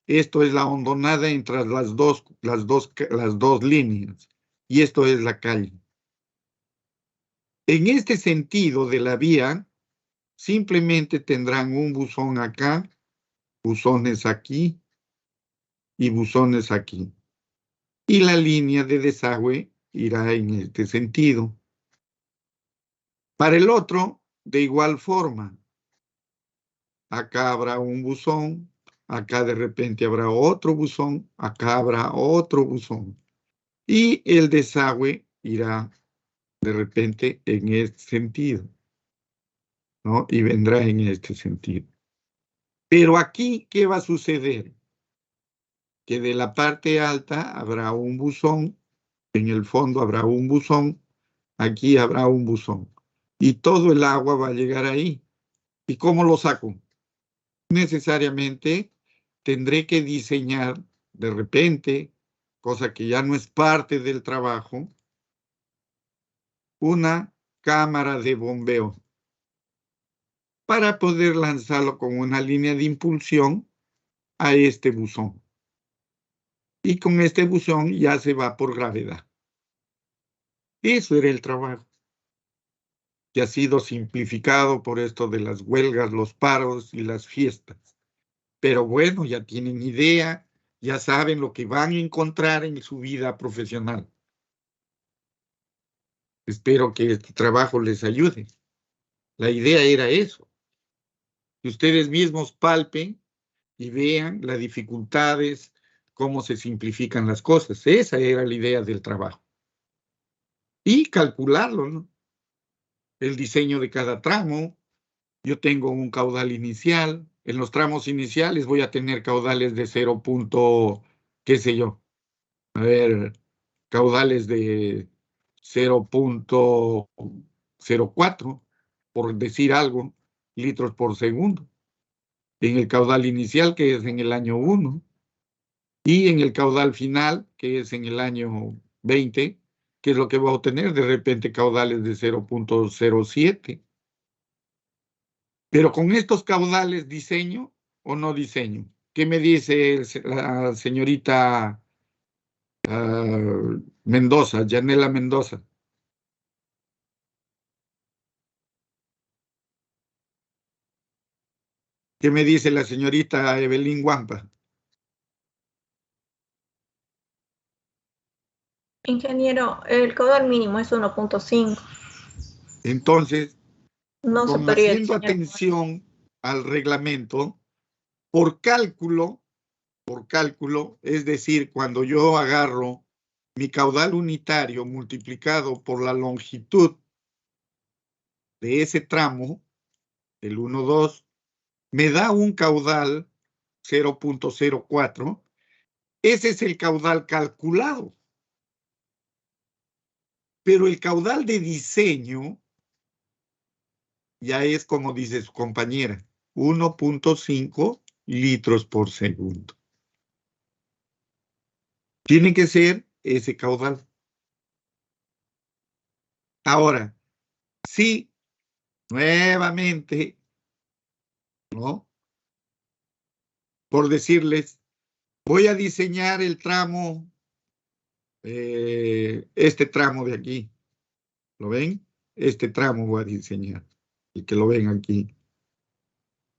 Esto es la hondonada entre las dos líneas. Y esto es la calle. En este sentido de la vía, simplemente tendrán un buzón acá, buzones aquí y buzones aquí. Y la línea de desagüe irá en este sentido. Para el otro, de igual forma. Acá habrá un buzón, acá de repente habrá otro buzón, acá habrá otro buzón. Y el desagüe irá de repente en este sentido, ¿no? Y vendrá en este sentido. Pero aquí, ¿qué va a suceder? Que de la parte alta habrá un buzón, en el fondo habrá un buzón, aquí habrá un buzón. Y todo el agua va a llegar ahí. ¿Y cómo lo saco? Necesariamente tendré que diseñar de repente, cosa que ya no es parte del trabajo, una cámara de bombeo para poder lanzarlo con una línea de impulsión a este buzón. Y con este buzón ya se va por gravedad. Eso era el trabajo, que ha sido simplificado por esto de las huelgas, los paros y las fiestas. Pero bueno, ya tienen idea, ya saben lo que van a encontrar en su vida profesional. Espero que este trabajo les ayude. La idea era eso, que ustedes mismos palpen y vean las dificultades, cómo se simplifican las cosas. Esa era la idea del trabajo. Y calcularlo, ¿no? El diseño de cada tramo. Yo tengo un caudal inicial. En los tramos iniciales voy a tener caudales de 0. Qué sé yo. A ver, caudales de 0.04, por decir algo, litros por segundo. En el caudal inicial, que es en el año 1, y en el caudal final, que es en el año 20, que es lo que va a obtener de repente caudales de 0.07. Pero con estos caudales, ¿diseño o no diseño? ¿Qué me dice la señorita Mendoza, Yanela Mendoza? ¿Qué me dice la señorita Evelyn Guampa?
Ingeniero, el caudal mínimo es 1.5.
Entonces,
No
como
superior.
haciendo atención al reglamento, por cálculo, es decir, cuando yo agarro mi caudal unitario multiplicado por la longitud de ese tramo, el 1,2, me da un caudal 0.04. Ese es el caudal calculado. Pero el caudal de diseño ya es, como dice su compañera, 1.5 litros por segundo. Tiene que ser ese caudal. Ahora, si nuevamente, ¿no? Por decirles, voy a diseñar el tramo, este tramo de aquí. ¿Lo ven? Este tramo voy a diseñar. Y que lo ven aquí.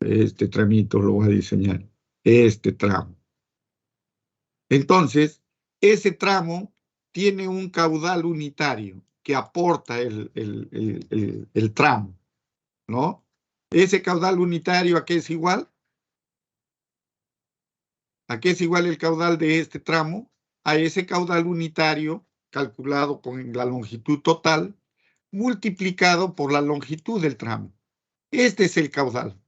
Este tramito lo voy a diseñar. Este tramo. Entonces, ese tramo tiene un caudal unitario que aporta el tramo, ¿no? Ese caudal unitario, ¿a qué es igual? ¿A qué es igual el caudal de este tramo? A ese caudal unitario calculado con la longitud total multiplicado por la longitud del tramo. Este es el caudal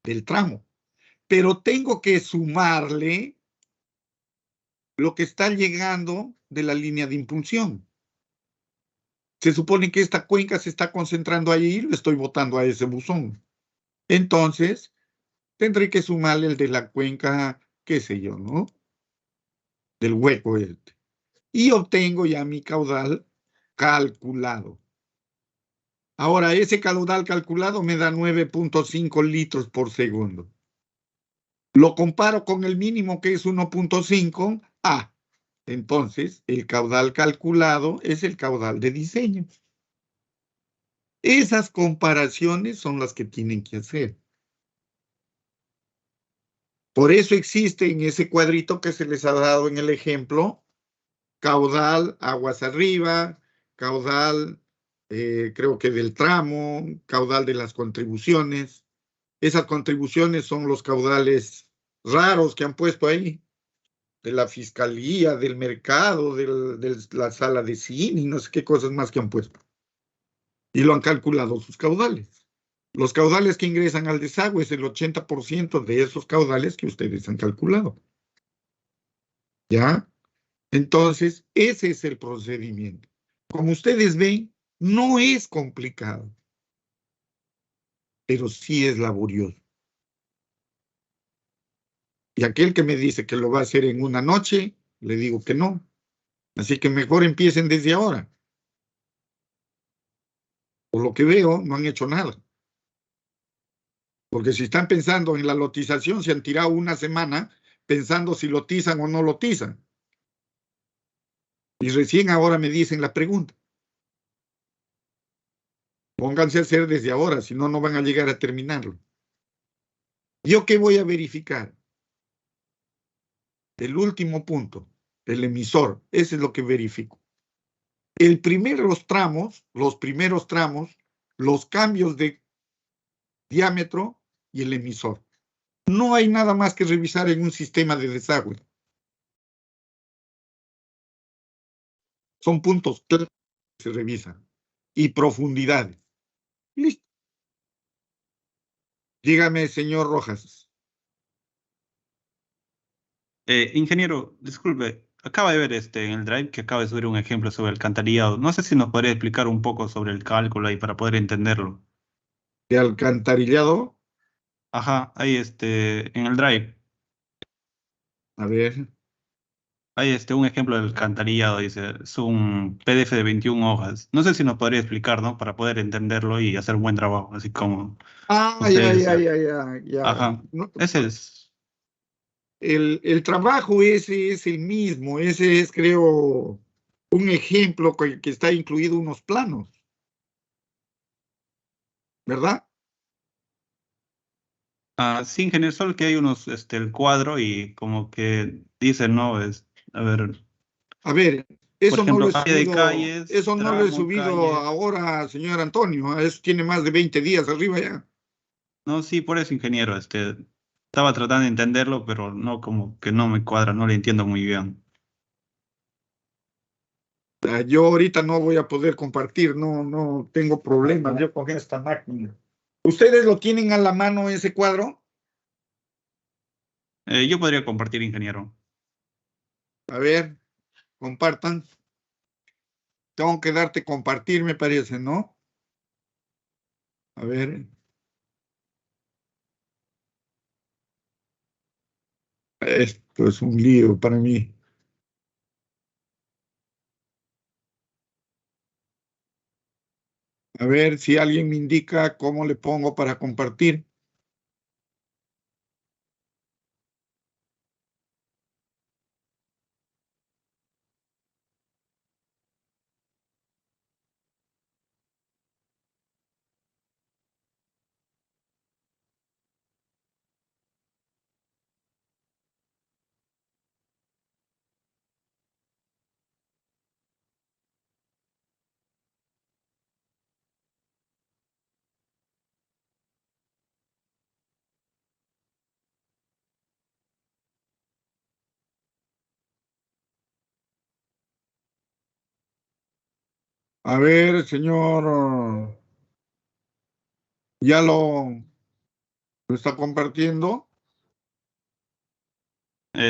del tramo. Pero tengo que sumarle lo que está llegando de la línea de impulsión. Se supone que esta cuenca se está concentrando ahí y lo estoy botando a ese buzón. Entonces, tendré que sumarle el de la cuenca, qué sé yo, ¿no? Del hueco este. Y obtengo ya mi caudal calculado. Ahora, ese caudal calculado me da 9.5 litros por segundo. Lo comparo con el mínimo, que es 1.5. Entonces, el caudal calculado es el caudal de diseño. Esas comparaciones son las que tienen que hacer. Por eso existe en ese cuadrito que se les ha dado en el ejemplo, caudal aguas arriba, caudal, creo que del tramo, caudal de las contribuciones. Esas contribuciones son los caudales raros que han puesto ahí, de la fiscalía, del mercado, de la sala de cine y no sé qué cosas más que han puesto. Y lo han calculado sus caudales. Los caudales que ingresan al desagüe es el 80% de esos caudales que ustedes han calculado. ¿Ya? Entonces, ese es el procedimiento. Como ustedes ven, no es complicado, pero sí es laborioso. Y aquel que me dice que lo va a hacer en una noche, le digo que no. Así que mejor empiecen desde ahora. Por lo que veo, no han hecho nada. Porque si están pensando en la lotización, se han tirado una semana pensando si lotizan o no lotizan. Y recién ahora me dicen la pregunta. Pónganse a hacer desde ahora, si no, no van a llegar a terminarlo. ¿Yo qué voy a verificar? El último punto, el emisor, ese es lo que verifico. Los primeros tramos, los cambios de diámetro y el emisor. No hay nada más que revisar en un sistema de desagüe. Son puntos claros que se revisan. Y profundidades. Listo. Dígame, señor Rojas.
Ingeniero, disculpe, acaba de ver en el Drive que acaba de subir un ejemplo sobre el alcantarillado. No sé si nos podría explicar un poco sobre el cálculo ahí para poder entenderlo.
¿De alcantarillado?
Ajá, ahí en el Drive.
A ver.
Hay un ejemplo del alcantarillado, dice, es un PDF de 21 hojas. No sé si nos podría explicar, ¿no? Para poder entenderlo y hacer un buen trabajo, así como
Ah,
ustedes.
ya.
Ajá,
No,
ese es.
el trabajo ese es el mismo, ese es, creo, un ejemplo que está incluido unos planos, ¿verdad?
Ah, sí, ingeniero, solo que hay unos, el cuadro y como que dicen, ¿no? A ver,
A ver,
por ejemplo, calle de calles,
eso no lo he
tramo,
subido
calle.
ahora, señor Antonio, eso tiene más de 20 días arriba ya.
No, sí, por eso, ingeniero, estaba tratando de entenderlo, pero no, como que no me cuadra, no le entiendo muy bien.
Yo ahorita no voy a poder compartir, no tengo problemas yo con esta máquina. ¿Ustedes lo tienen a la mano ese cuadro?
Yo podría compartir, ingeniero.
A ver, compartan. Tengo que darte compartir, me parece, ¿no? A ver. Esto es un lío para mí. A ver si alguien me indica cómo le pongo para compartir. A ver, señor, ya lo está compartiendo.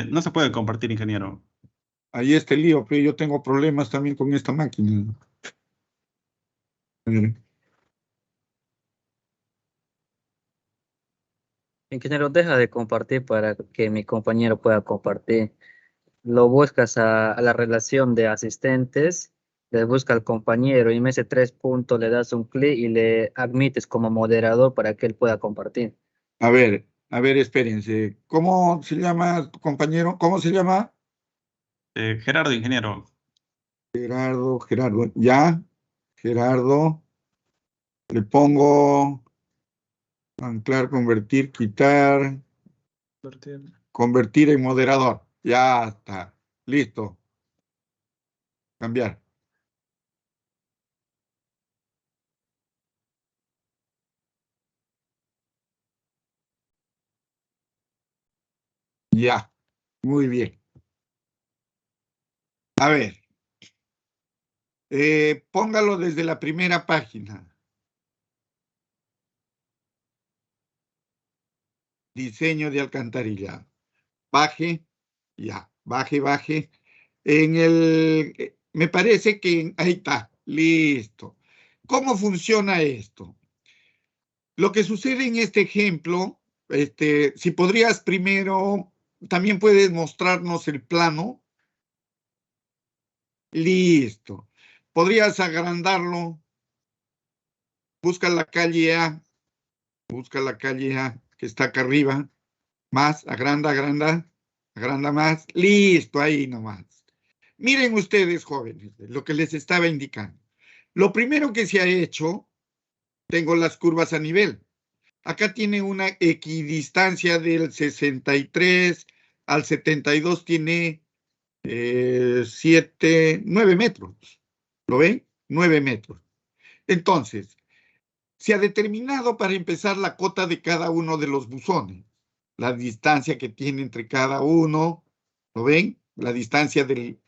No se puede compartir, ingeniero.
Ahí está el lío, pero yo tengo problemas también con esta máquina. A ver.
Ingeniero, deja de compartir para que mi compañero pueda compartir. Lo buscas a la relación de asistentes, le busca al compañero y en ese 3 puntos le das un clic y le admites como moderador para que él pueda compartir.
A ver, espérense. ¿Cómo se llama tu compañero? ¿Cómo se llama?
Gerardo, ingeniero.
Gerardo. Ya, Gerardo. Le pongo anclar, convertir, quitar, convertir en moderador. Ya está. Listo. Cambiar. Ya. Muy bien. A ver. Póngalo desde la primera página. Diseño de alcantarillado. Baje. Ya. Baje. Me parece que ahí está. Listo. ¿Cómo funciona esto? Lo que sucede en este ejemplo, si podrías primero, también puedes mostrarnos el plano. Listo. ¿Podrías agrandarlo? Busca la calle A. Busca la calle A, que está acá arriba. Más, agranda, agranda. Agranda más. Listo, ahí nomás. Miren ustedes, jóvenes, lo que les estaba indicando. Lo primero que se ha hecho, tengo las curvas a nivel. Acá tiene una equidistancia del 63 al 72, tiene 9 metros. ¿Lo ven? 9 metros. Entonces, se ha determinado para empezar la cota de cada uno de los buzones, la distancia que tiene entre cada uno. ¿Lo ven? La distancia del...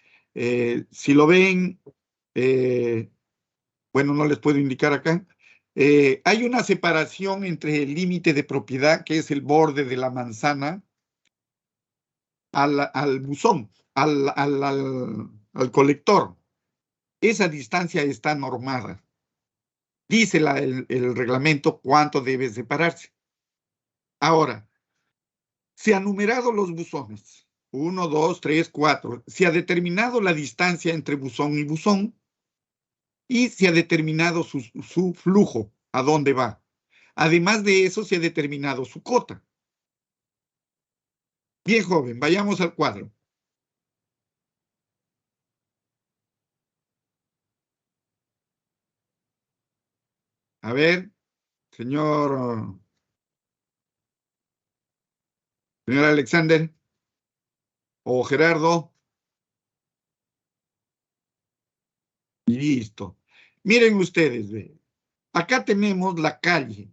si lo ven, bueno, no les puedo indicar acá. Hay una separación entre el límite de propiedad, que es el borde de la manzana, al buzón, al colector. Esa distancia está normada. Dice el reglamento cuánto debe separarse. Ahora, se han numerado los buzones. 1, 2, 3, 4. Se ha determinado la distancia entre buzón y buzón y se ha determinado su flujo, a dónde va. Además de eso, se ha determinado su cota. Bien, joven, vayamos al cuadro. A ver, señor Alexander o Gerardo. Listo. Miren ustedes, ve. Acá tenemos la calle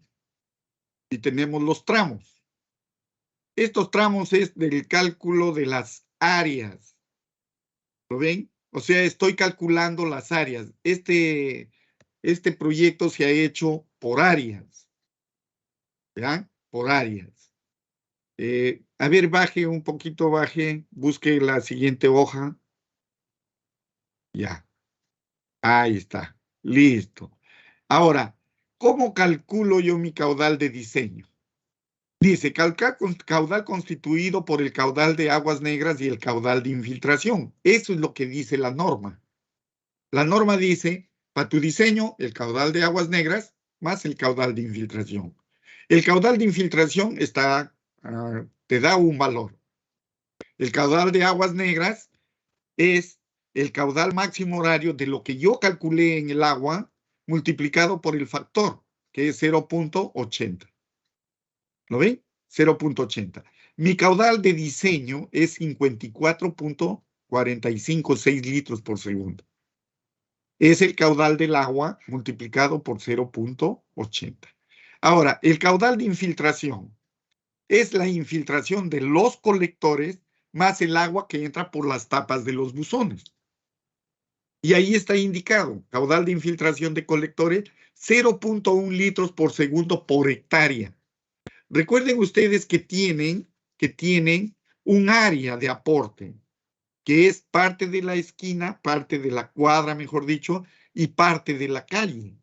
y tenemos los tramos. Estos tramos es del cálculo de las áreas. ¿Lo ven? O sea, estoy calculando las áreas. Este proyecto se ha hecho por áreas. ¿Ya? Por áreas. A ver, baje un poquito, baje. Busque la siguiente hoja. Ya. Ahí está. Listo. Ahora, ¿cómo calculo yo mi caudal de diseño? Dice, caudal constituido por el caudal de aguas negras y el caudal de infiltración. Eso es lo que dice la norma. La norma dice, para tu diseño, el caudal de aguas negras más el caudal de infiltración. El caudal de infiltración te da un valor. El caudal de aguas negras es el caudal máximo horario de lo que yo calculé en el agua multiplicado por el factor, que es 0.80. ¿Lo ven? 0.80. Mi caudal de diseño es 54.456 litros por segundo. Es el caudal del agua multiplicado por 0.80. Ahora, el caudal de infiltración es la infiltración de los colectores más el agua que entra por las tapas de los buzones. Y ahí está indicado, caudal de infiltración de colectores, 0.1 litros por segundo por hectárea. Recuerden ustedes que tienen un área de aporte, que es parte de la esquina, parte de la cuadra, mejor dicho, y parte de la calle.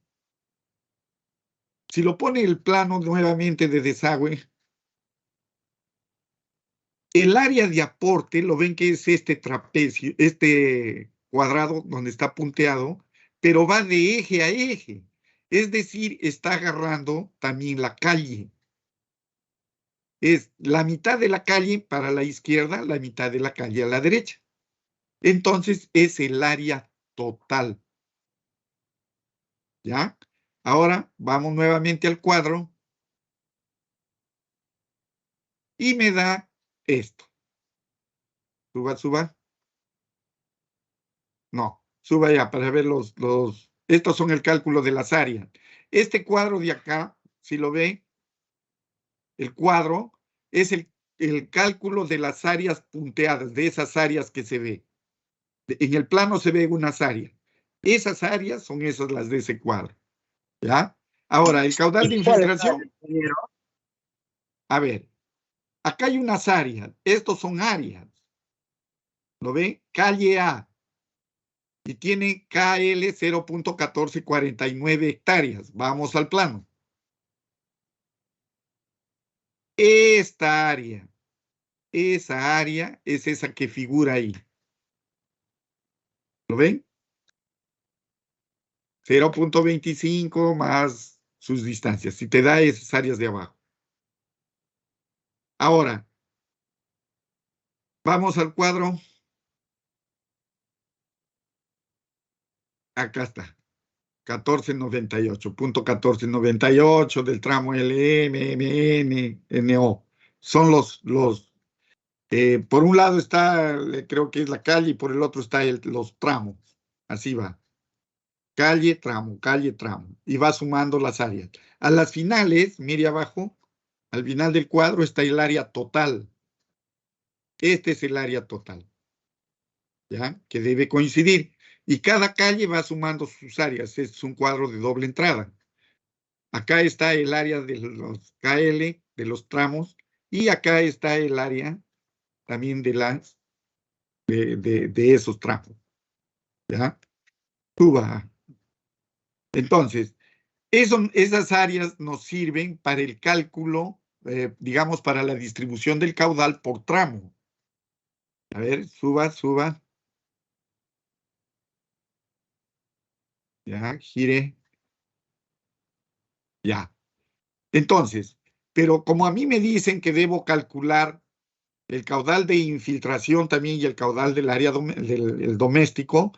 Si lo pone el plano nuevamente de desagüe, el área de aporte, lo ven que es este trapecio, este cuadrado donde está punteado, pero va de eje a eje. Es decir, está agarrando también la calle. Es la mitad de la calle para la izquierda, la mitad de la calle a la derecha. Entonces, es el área total. ¿Ya? Ahora, vamos nuevamente al cuadro. Y me da esto. Suba. No, suba ya para ver estos son el cálculo de las áreas. Este cuadro de acá, si lo ve, el cuadro es el cálculo de las áreas punteadas, de esas áreas que se ve. En el plano se ve unas áreas. Esas áreas son esas las de ese cuadro. ¿Ya? Ahora, el caudal de infiltración. A ver, acá hay unas áreas. Estos son áreas. ¿Lo ve? Calle A. Y tiene KL 0.1449 hectáreas. Vamos al plano. Esta área, esa área es esa que figura ahí. ¿Lo ven? 0.25 más sus distancias, si te da esas áreas de abajo. Ahora, vamos al cuadro. Acá está. 1498, punto 1498 del tramo LM, MN, NO. Son por un lado está, creo que es la calle, y por el otro está los tramos. Así va. Calle, tramo, calle, tramo. Y va sumando las áreas. A las finales, mire abajo, al final del cuadro está el área total. Este es el área total. ¿Ya? Que debe coincidir. Y cada calle va sumando sus áreas. Es un cuadro de doble entrada. Acá está el área de los KL, de los tramos, y acá está el área también de esos tramos. ¿Ya? Suba. Entonces, esas áreas nos sirven para el cálculo, digamos, para la distribución del caudal por tramo. A ver, suba, suba. Ya, gire. Ya. Entonces, pero como a mí me dicen que debo calcular el caudal de infiltración también y el caudal del área del doméstico,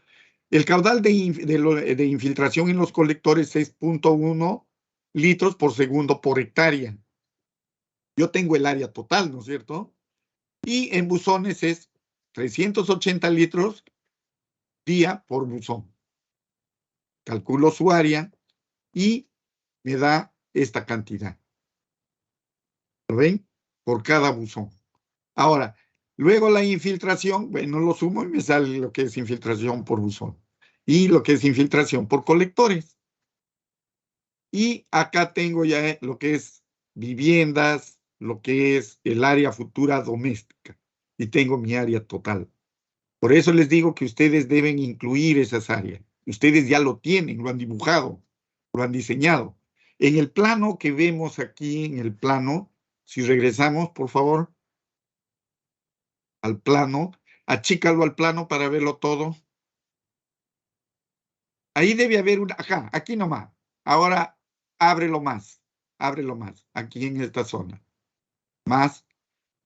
el caudal de infiltración en los colectores es 0.1 litros por segundo por hectárea. Yo tengo el área total, ¿no es cierto? Y en buzones es 380 litros día por buzón. Calculo su área y me da esta cantidad. ¿Lo ven? Por cada buzón. Ahora, luego la infiltración, bueno, lo sumo y me sale lo que es infiltración por buzón. Y lo que es infiltración por colectores. Y acá tengo ya lo que es viviendas, lo que es el área futura doméstica. Y tengo mi área total. Por eso les digo que ustedes deben incluir esas áreas. Ustedes ya lo tienen, lo han dibujado, lo han diseñado. En el plano que vemos aquí, en el plano, si regresamos, por favor, al plano, achícalo al plano para verlo todo. Ahí debe haber una, acá, aquí nomás. Ahora ábrelo más, aquí en esta zona. Más.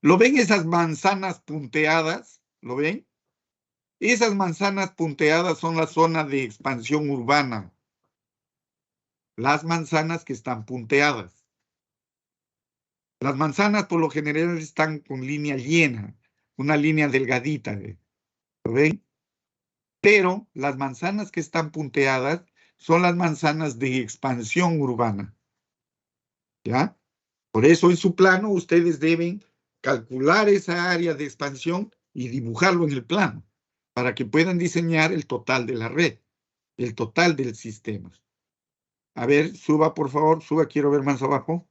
¿Lo ven esas manzanas punteadas? ¿Lo ven? Esas manzanas punteadas son la zona de expansión urbana. Las manzanas que están punteadas. Las manzanas por lo general están con línea llena, una línea delgadita. ¿Lo ven? Pero las manzanas que están punteadas son las manzanas de expansión urbana. ¿Ya? Por eso en su plano ustedes deben calcular esa área de expansión y dibujarlo en el plano para que puedan diseñar el total de la red, el total del sistema. A ver, suba por favor, suba, quiero ver más abajo.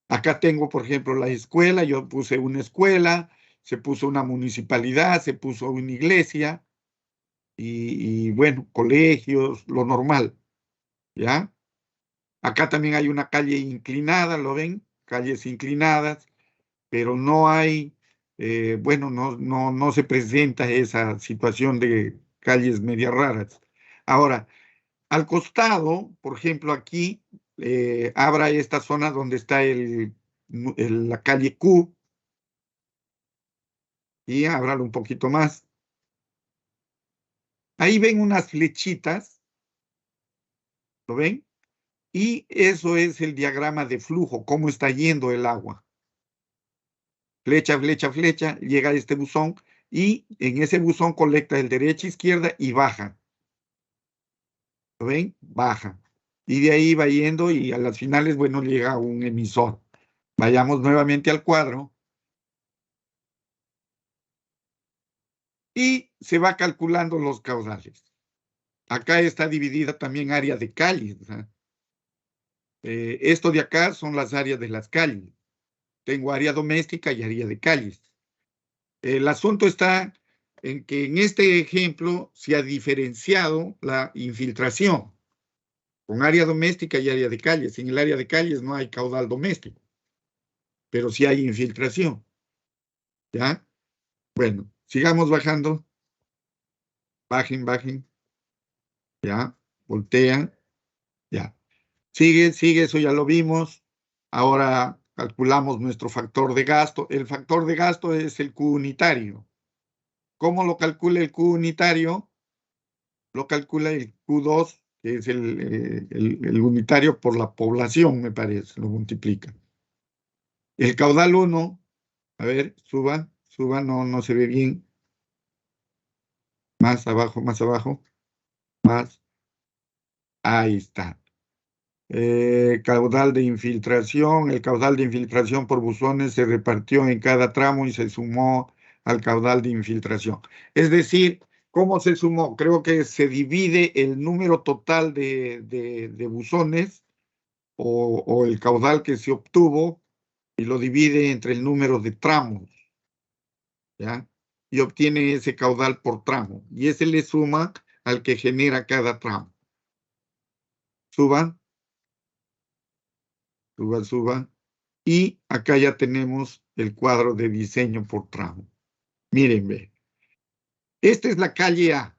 Acá tengo, por ejemplo, la escuela, yo puse una escuela, se puso una municipalidad, se puso una iglesia y bueno, colegios, lo normal, ¿ya? Acá también hay una calle inclinada, ¿lo ven? Calles inclinadas, pero no hay, bueno, no se presenta esa situación de calles media raras. Ahora, al costado, por ejemplo, aquí, abra esta zona donde está la calle Q, y ábralo un poquito más. Ahí ven unas flechitas, ¿lo ven? Y eso es el diagrama de flujo, cómo está yendo el agua. Flecha, flecha, flecha, llega a este buzón y en ese buzón colecta el derecha, izquierda y baja. ¿Lo ven? Baja. Y de ahí va yendo y a las finales, bueno, llega un emisor. Vayamos nuevamente al cuadro. Y se va calculando los caudales. Acá está dividida también área de calles. Esto de acá son las áreas de las calles. Tengo área doméstica y área de calles. El asunto está en que en este ejemplo se ha diferenciado la infiltración con área doméstica y área de calles. En el área de calles no hay caudal doméstico, pero sí hay infiltración. ¿Ya? Bueno, sigamos bajando. Bajen, bajen. Ya, voltean. Ya. Sigue, eso ya lo vimos. Ahora calculamos nuestro factor de gasto. El factor de gasto es el Q unitario. ¿Cómo lo calcula el Q unitario? Lo calcula el Q2, que es el unitario por la población, me parece, lo multiplica. El caudal 1, a ver, suba, no se ve bien. Más abajo, más. Ahí está. Caudal de infiltración. El caudal de infiltración por buzones se repartió en cada tramo y se sumó al caudal de infiltración. Es decir, ¿cómo se sumó? Creo que se divide el número total de buzones o el caudal que se obtuvo y lo divide entre el número de tramos, ¿ya? Y obtiene ese caudal por tramo. Y ese le suma al que genera cada tramo. Suba. Y acá ya tenemos el cuadro de diseño por tramo. Miren, ve. Esta es la calle A.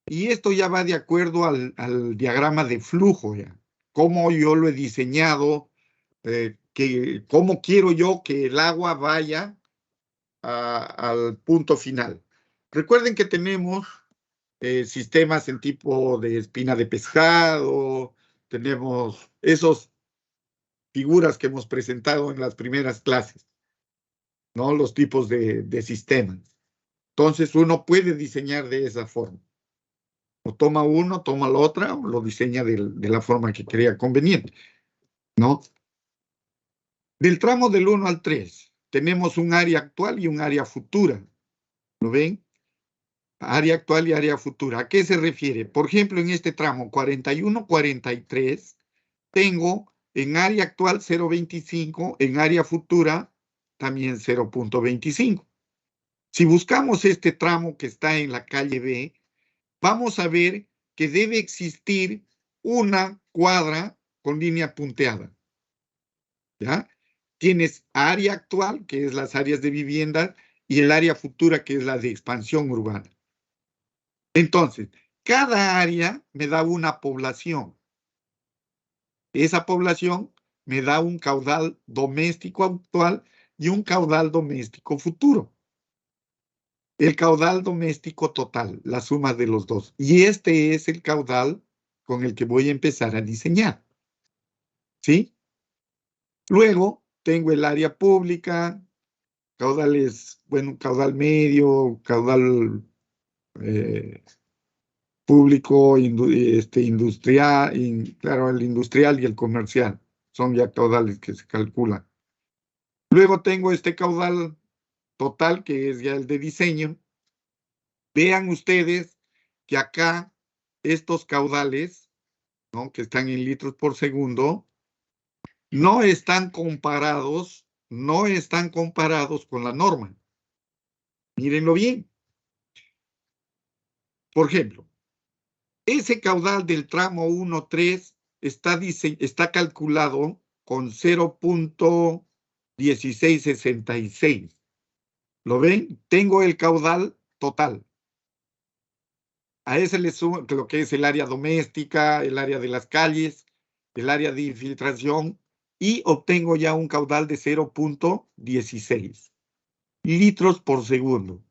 Y esto ya va de acuerdo al diagrama de flujo, ya. Cómo yo lo he diseñado, cómo quiero yo que el agua vaya al punto final. Recuerden que tenemos sistemas en tipo de espina de pescado, tenemos esos figuras que hemos presentado en las primeras clases, ¿no? Los tipos de sistemas. Entonces uno puede diseñar de esa forma. O toma uno, toma la otra, o lo diseña de la forma que crea conveniente, ¿no? Del tramo del 1 al 3, tenemos un área actual y un área futura. ¿Lo ven? Área actual y área futura. ¿A qué se refiere? Por ejemplo, en este tramo 41-43, tengo en área actual 0.25, en área futura también 0.25. Si buscamos este tramo que está en la calle B, vamos a ver que debe existir una cuadra con línea punteada. ¿Ya? Tienes área actual, que es las áreas de vivienda, y el área futura, que es la de expansión urbana. Entonces, cada área me da una población. Esa población me da un caudal doméstico actual y un caudal doméstico futuro. El caudal doméstico total, la suma de los dos. Y este es el caudal con el que voy a empezar a diseñar. ¿Sí? Luego tengo el área pública, caudales, bueno, caudal medio, caudal público, industrial, claro, el industrial y el comercial. Son ya caudales que se calculan. Luego tengo este caudal total, que es ya el de diseño. Vean ustedes que acá estos caudales, ¿no?, que están en litros por segundo, no están comparados con la norma. Mírenlo bien. Por ejemplo, ese caudal del tramo 1-3 está calculado con 0.1666. ¿Lo ven? Tengo el caudal total. A ese le sumo lo que es el área doméstica, el área de las calles, el área de infiltración, y obtengo ya un caudal de 0.16 litros por segundo.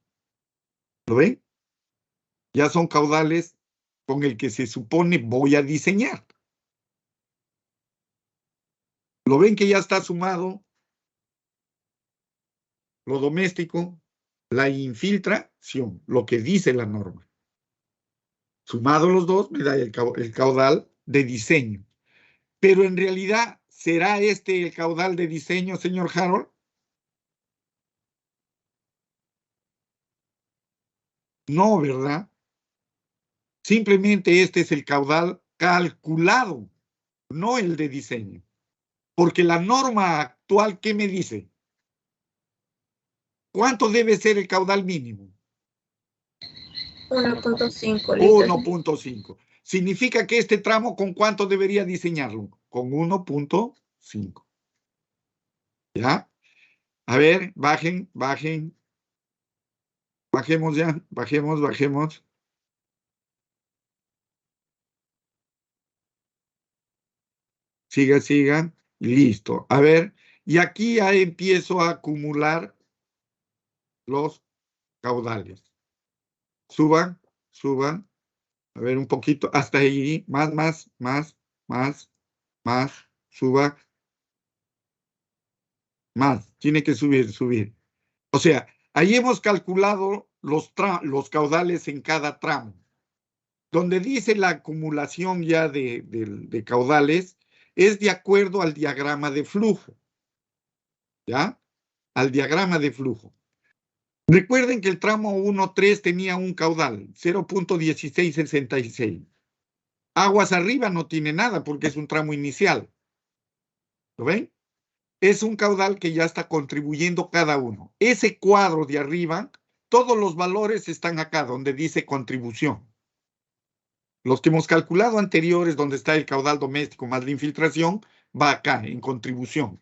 ¿Lo ven? Ya son caudales con el que se supone voy a diseñar. ¿Lo ven que ya está sumado? Lo doméstico, la infiltración, lo que dice la norma. Sumado los dos, me da el caudal de diseño. Pero en realidad, ¿será este el caudal de diseño, señor Harold? No, ¿verdad? Simplemente este es el caudal calculado, no el de diseño. Porque la norma actual, ¿qué me dice? ¿Cuánto debe ser el caudal mínimo?
1.5 litros.
1.5. Significa que este tramo, ¿con cuánto debería diseñarlo? Con 1.5. ¿Ya? A ver, bajen. Bajemos ya, bajemos. Siga, y listo. A ver, y aquí ya empiezo a acumular los caudales. Suban. A ver, un poquito, hasta ahí, más, suba, más, tiene que subir. O sea, ahí hemos calculado los caudales en cada tramo. Donde dice la acumulación ya de caudales es de acuerdo al diagrama de flujo. ¿Ya? Al diagrama de flujo. Recuerden que el tramo 1-3 tenía un caudal, 0.1666. Aguas arriba no tiene nada porque es un tramo inicial. ¿Lo ven? Es un caudal que ya está contribuyendo cada uno. Ese cuadro de arriba, todos los valores están acá donde dice contribución. Los que hemos calculado anteriores, donde está el caudal doméstico más la infiltración, va acá en contribución.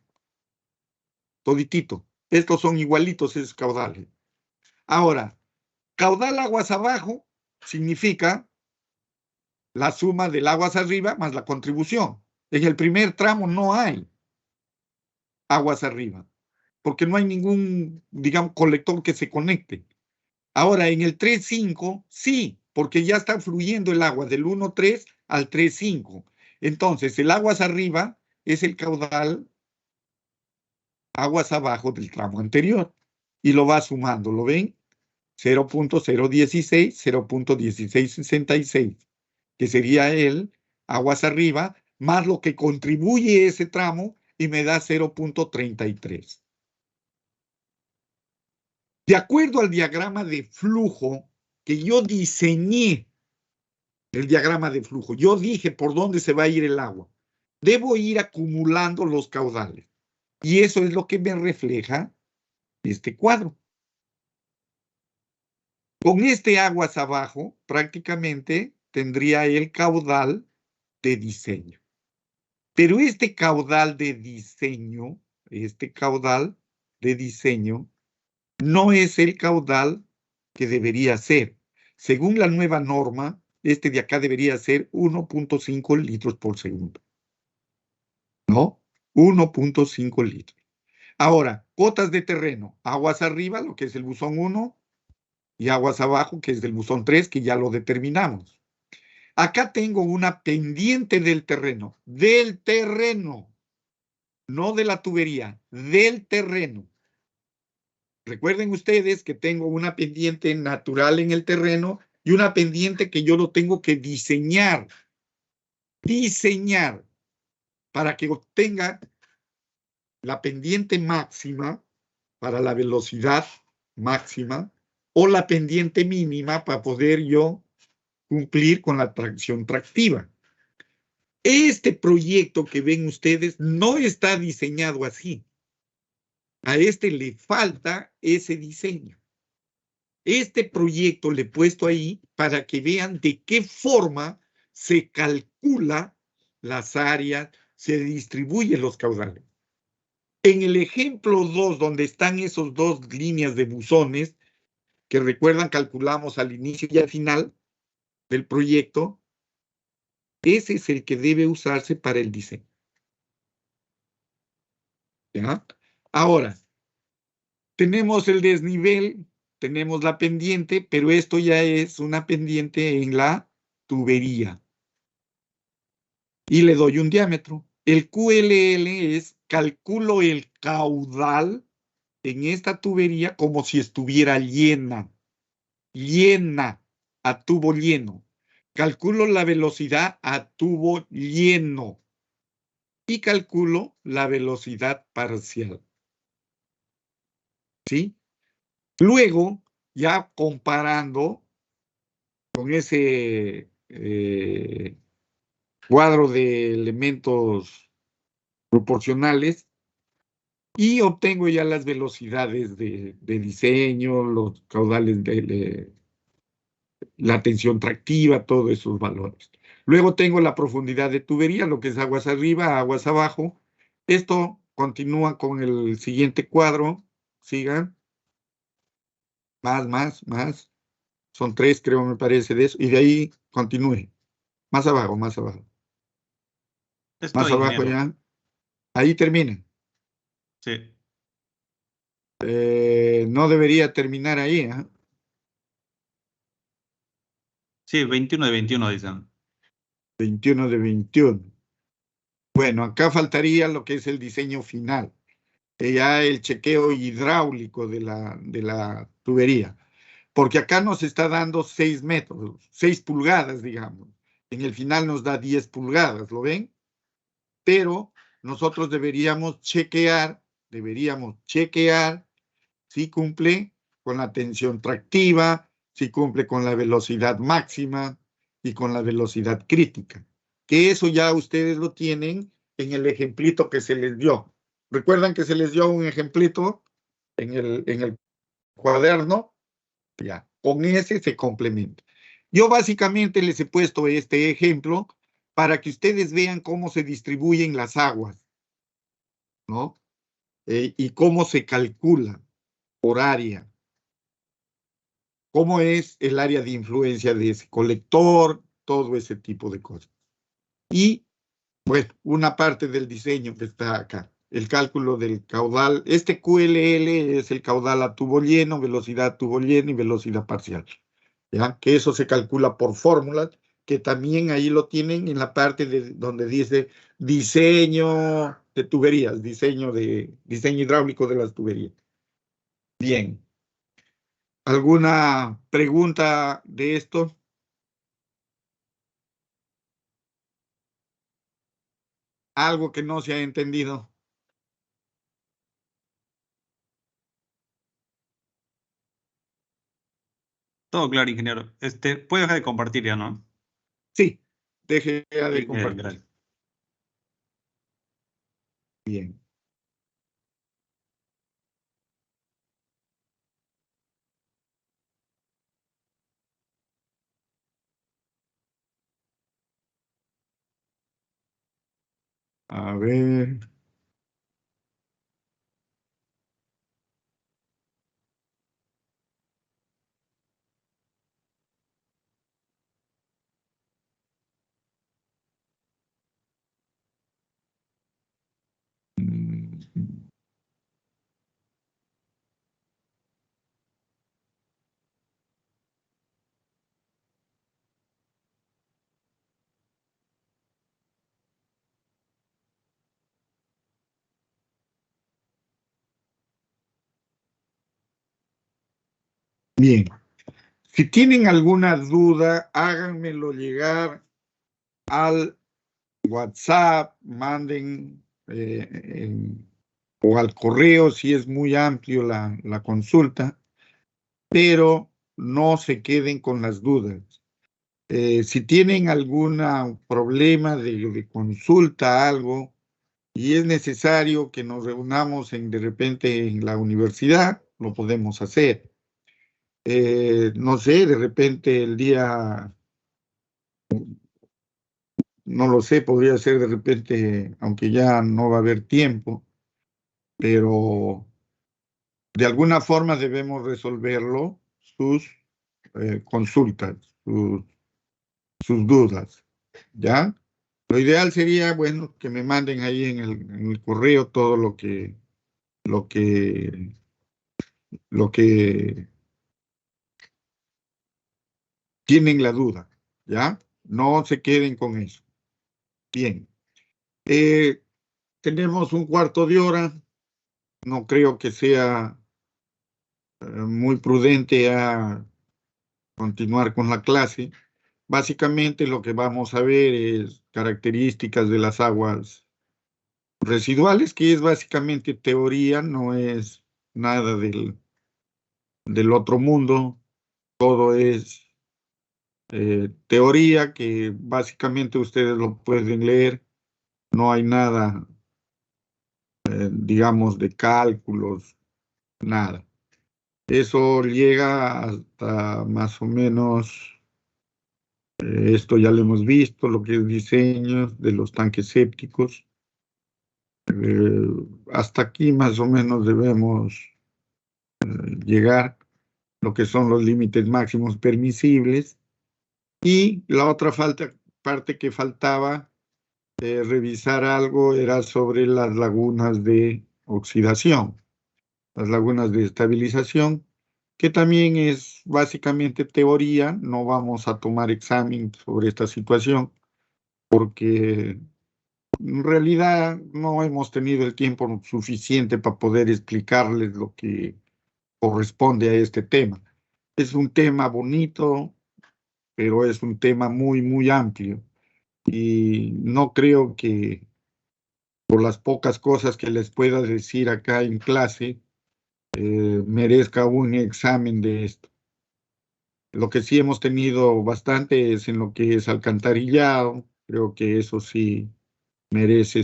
Toditito. Estos son igualitos esos caudales. Ahora, caudal aguas abajo significa la suma del aguas arriba más la contribución. En el primer tramo no hay aguas arriba, porque no hay ningún, digamos, colector que se conecte. Ahora, en el 3.5, sí, porque ya está fluyendo el agua del 1.3 al 3.5. Entonces, el aguas arriba es el caudal aguas abajo del tramo anterior. Y lo va sumando, ¿lo ven? 0.016, 0.1666, que sería el aguas arriba, más lo que contribuye ese tramo, y me da 0.33. De acuerdo al diagrama de flujo que yo diseñé, el diagrama de flujo, yo dije por dónde se va a ir el agua. Debo ir acumulando los caudales. Y eso es lo que me refleja este cuadro. Con este aguas abajo, prácticamente tendría el caudal de diseño. Pero este caudal de diseño, no es el caudal que debería ser. Según la nueva norma, este de acá debería ser 1.5 litros por segundo. ¿No? 1.5 litros. Ahora, cotas de terreno, aguas arriba, lo que es el buzón 1, y aguas abajo, que es del buzón 3, que ya lo determinamos. Acá tengo una pendiente del terreno, no de la tubería, del terreno. Recuerden ustedes que tengo una pendiente natural en el terreno y una pendiente que yo lo tengo que diseñar para que obtenga la pendiente máxima para la velocidad máxima o la pendiente mínima para poder yo cumplir con la tracción tractiva. Este proyecto que ven ustedes no está diseñado así. A este le falta ese diseño. Este proyecto le he puesto ahí para que vean de qué forma se calcula las áreas, se distribuyen los caudales. En el ejemplo 2, donde están esos dos líneas de buzones, que recuerdan calculamos al inicio y al final del proyecto, ese es el que debe usarse para el diseño. ¿Ya? Ahora, tenemos el desnivel, tenemos la pendiente, pero esto ya es una pendiente en la tubería. Y le doy un diámetro. El QLL es, calculo el caudal en esta tubería como si estuviera llena, a tubo lleno. Calculo la velocidad a tubo lleno y calculo la velocidad parcial. ¿Sí? Luego, ya comparando con ese cuadro de elementos proporcionales, y obtengo ya las velocidades de diseño, los caudales de la tensión tractiva, todos esos valores. Luego tengo la profundidad de tubería, lo que es aguas arriba, aguas abajo. Esto continúa con el siguiente cuadro. Sigan. Más. Son 3, creo, me parece, de eso. Y de ahí continúe. Más abajo.
Estoy,
Más abajo
ingeniero.
ya. Ahí termina.
Sí.
No debería terminar ahí, ¿eh?
Sí, 21 de 21 dicen.
21 de 21. Bueno, acá faltaría lo que es el diseño final, ya el chequeo hidráulico de la tubería, porque acá nos está dando 6 metros, 6 pulgadas, digamos. En el final nos da 10 pulgadas, ¿lo ven? Pero nosotros deberíamos chequear si cumple con la tensión tractiva, si cumple con la velocidad máxima y con la velocidad crítica. Que eso ya ustedes lo tienen en el ejemplito que se les dio. ¿Recuerdan que se les dio un ejemplito en el cuaderno? Ya, con ese se complementa. Yo básicamente les he puesto este ejemplo para que ustedes vean cómo se distribuyen las aguas, ¿no? Y cómo se calcula por área. Cómo es el área de influencia de ese colector, todo ese tipo de cosas. Y, bueno, una parte del diseño que está acá, el cálculo del caudal. Este QLL es el caudal a tubo lleno, velocidad a tubo lleno y velocidad parcial. ¿Ya? Que eso se calcula por fórmulas, que también ahí lo tienen en la parte donde dice diseño de tuberías, diseño hidráulico de las tuberías. Bien. ¿Alguna pregunta de esto? Algo que no se ha entendido.
Todo claro, ingeniero. Puede dejar de compartir ya, ¿no?
Sí, deje ya de
Sí,
compartir.
gracias.
Bien. A ver. Mm, Bien. Si tienen alguna duda, háganmelo llegar al WhatsApp, manden o al correo si es muy amplio la consulta, pero no se queden con las dudas. Si tienen algún problema de consulta, algo, y es necesario que nos reunamos de repente en la universidad, lo podemos hacer. No sé, de repente el día, no lo sé, podría ser de repente, aunque ya no va a haber tiempo, pero de alguna forma debemos resolverlo, sus consultas, sus dudas, ¿ya? Lo ideal sería, bueno, que me manden ahí en el correo todo lo que, lo que tienen la duda, ¿ya? No se queden con eso. Bien. Tenemos un cuarto de hora. No creo que sea muy prudente a continuar con la clase. Básicamente lo que vamos a ver es características de las aguas residuales, que es básicamente teoría, no es nada del otro mundo. Todo es teoría que básicamente ustedes lo pueden leer. No hay nada, digamos, de cálculos, nada. Eso llega hasta más o menos, esto ya lo hemos visto, lo que es diseños de los tanques sépticos. Hasta aquí más o menos debemos llegar, lo que son los límites máximos permisibles. Y la otra parte que faltaba revisar algo era sobre las lagunas de oxidación, las lagunas de estabilización, que también es básicamente teoría. No vamos a tomar examen sobre esta situación porque en realidad no hemos tenido el tiempo suficiente para poder explicarles lo que corresponde a este tema. Es un tema bonito, pero es un tema muy, muy amplio. Y no creo que por las pocas cosas que les pueda decir acá en clase, merezca un examen de esto. Lo que sí hemos tenido bastante es en lo que es alcantarillado. Creo que eso sí merece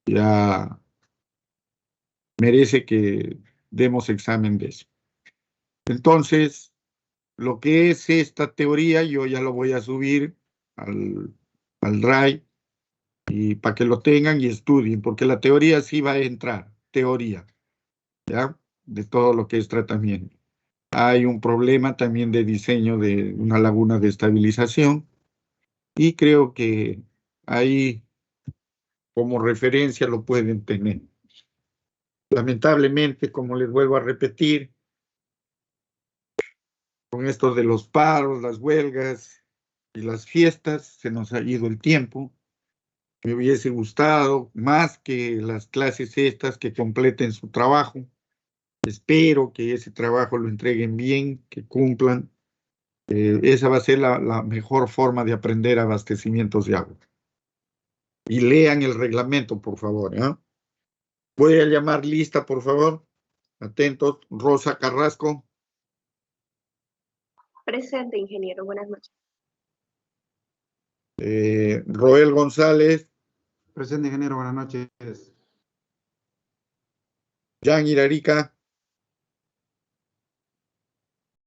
ya merece que demos examen de eso. Entonces, lo que es esta teoría, yo ya lo voy a subir al Drive y para que lo tengan y estudien, porque la teoría sí va a entrar, teoría, ¿ya? De todo lo que es tratamiento. Hay un problema también de diseño de una laguna de estabilización y creo que ahí como referencia lo pueden tener. Lamentablemente, como les vuelvo a repetir, con esto de los paros, las huelgas y las fiestas, se nos ha ido el tiempo. Me hubiese gustado más que las clases estas que completen su trabajo. Espero que ese trabajo lo entreguen bien, que cumplan. Esa va a ser la mejor forma de aprender abastecimientos de agua. Y lean el reglamento, por favor, ¿eh? Voy a llamar lista, por favor. Atentos. Rosa Carrasco.
Presente, ingeniero. Buenas noches.
Roel González.
Presente, ingeniero. Buenas noches.
Jan Irarica.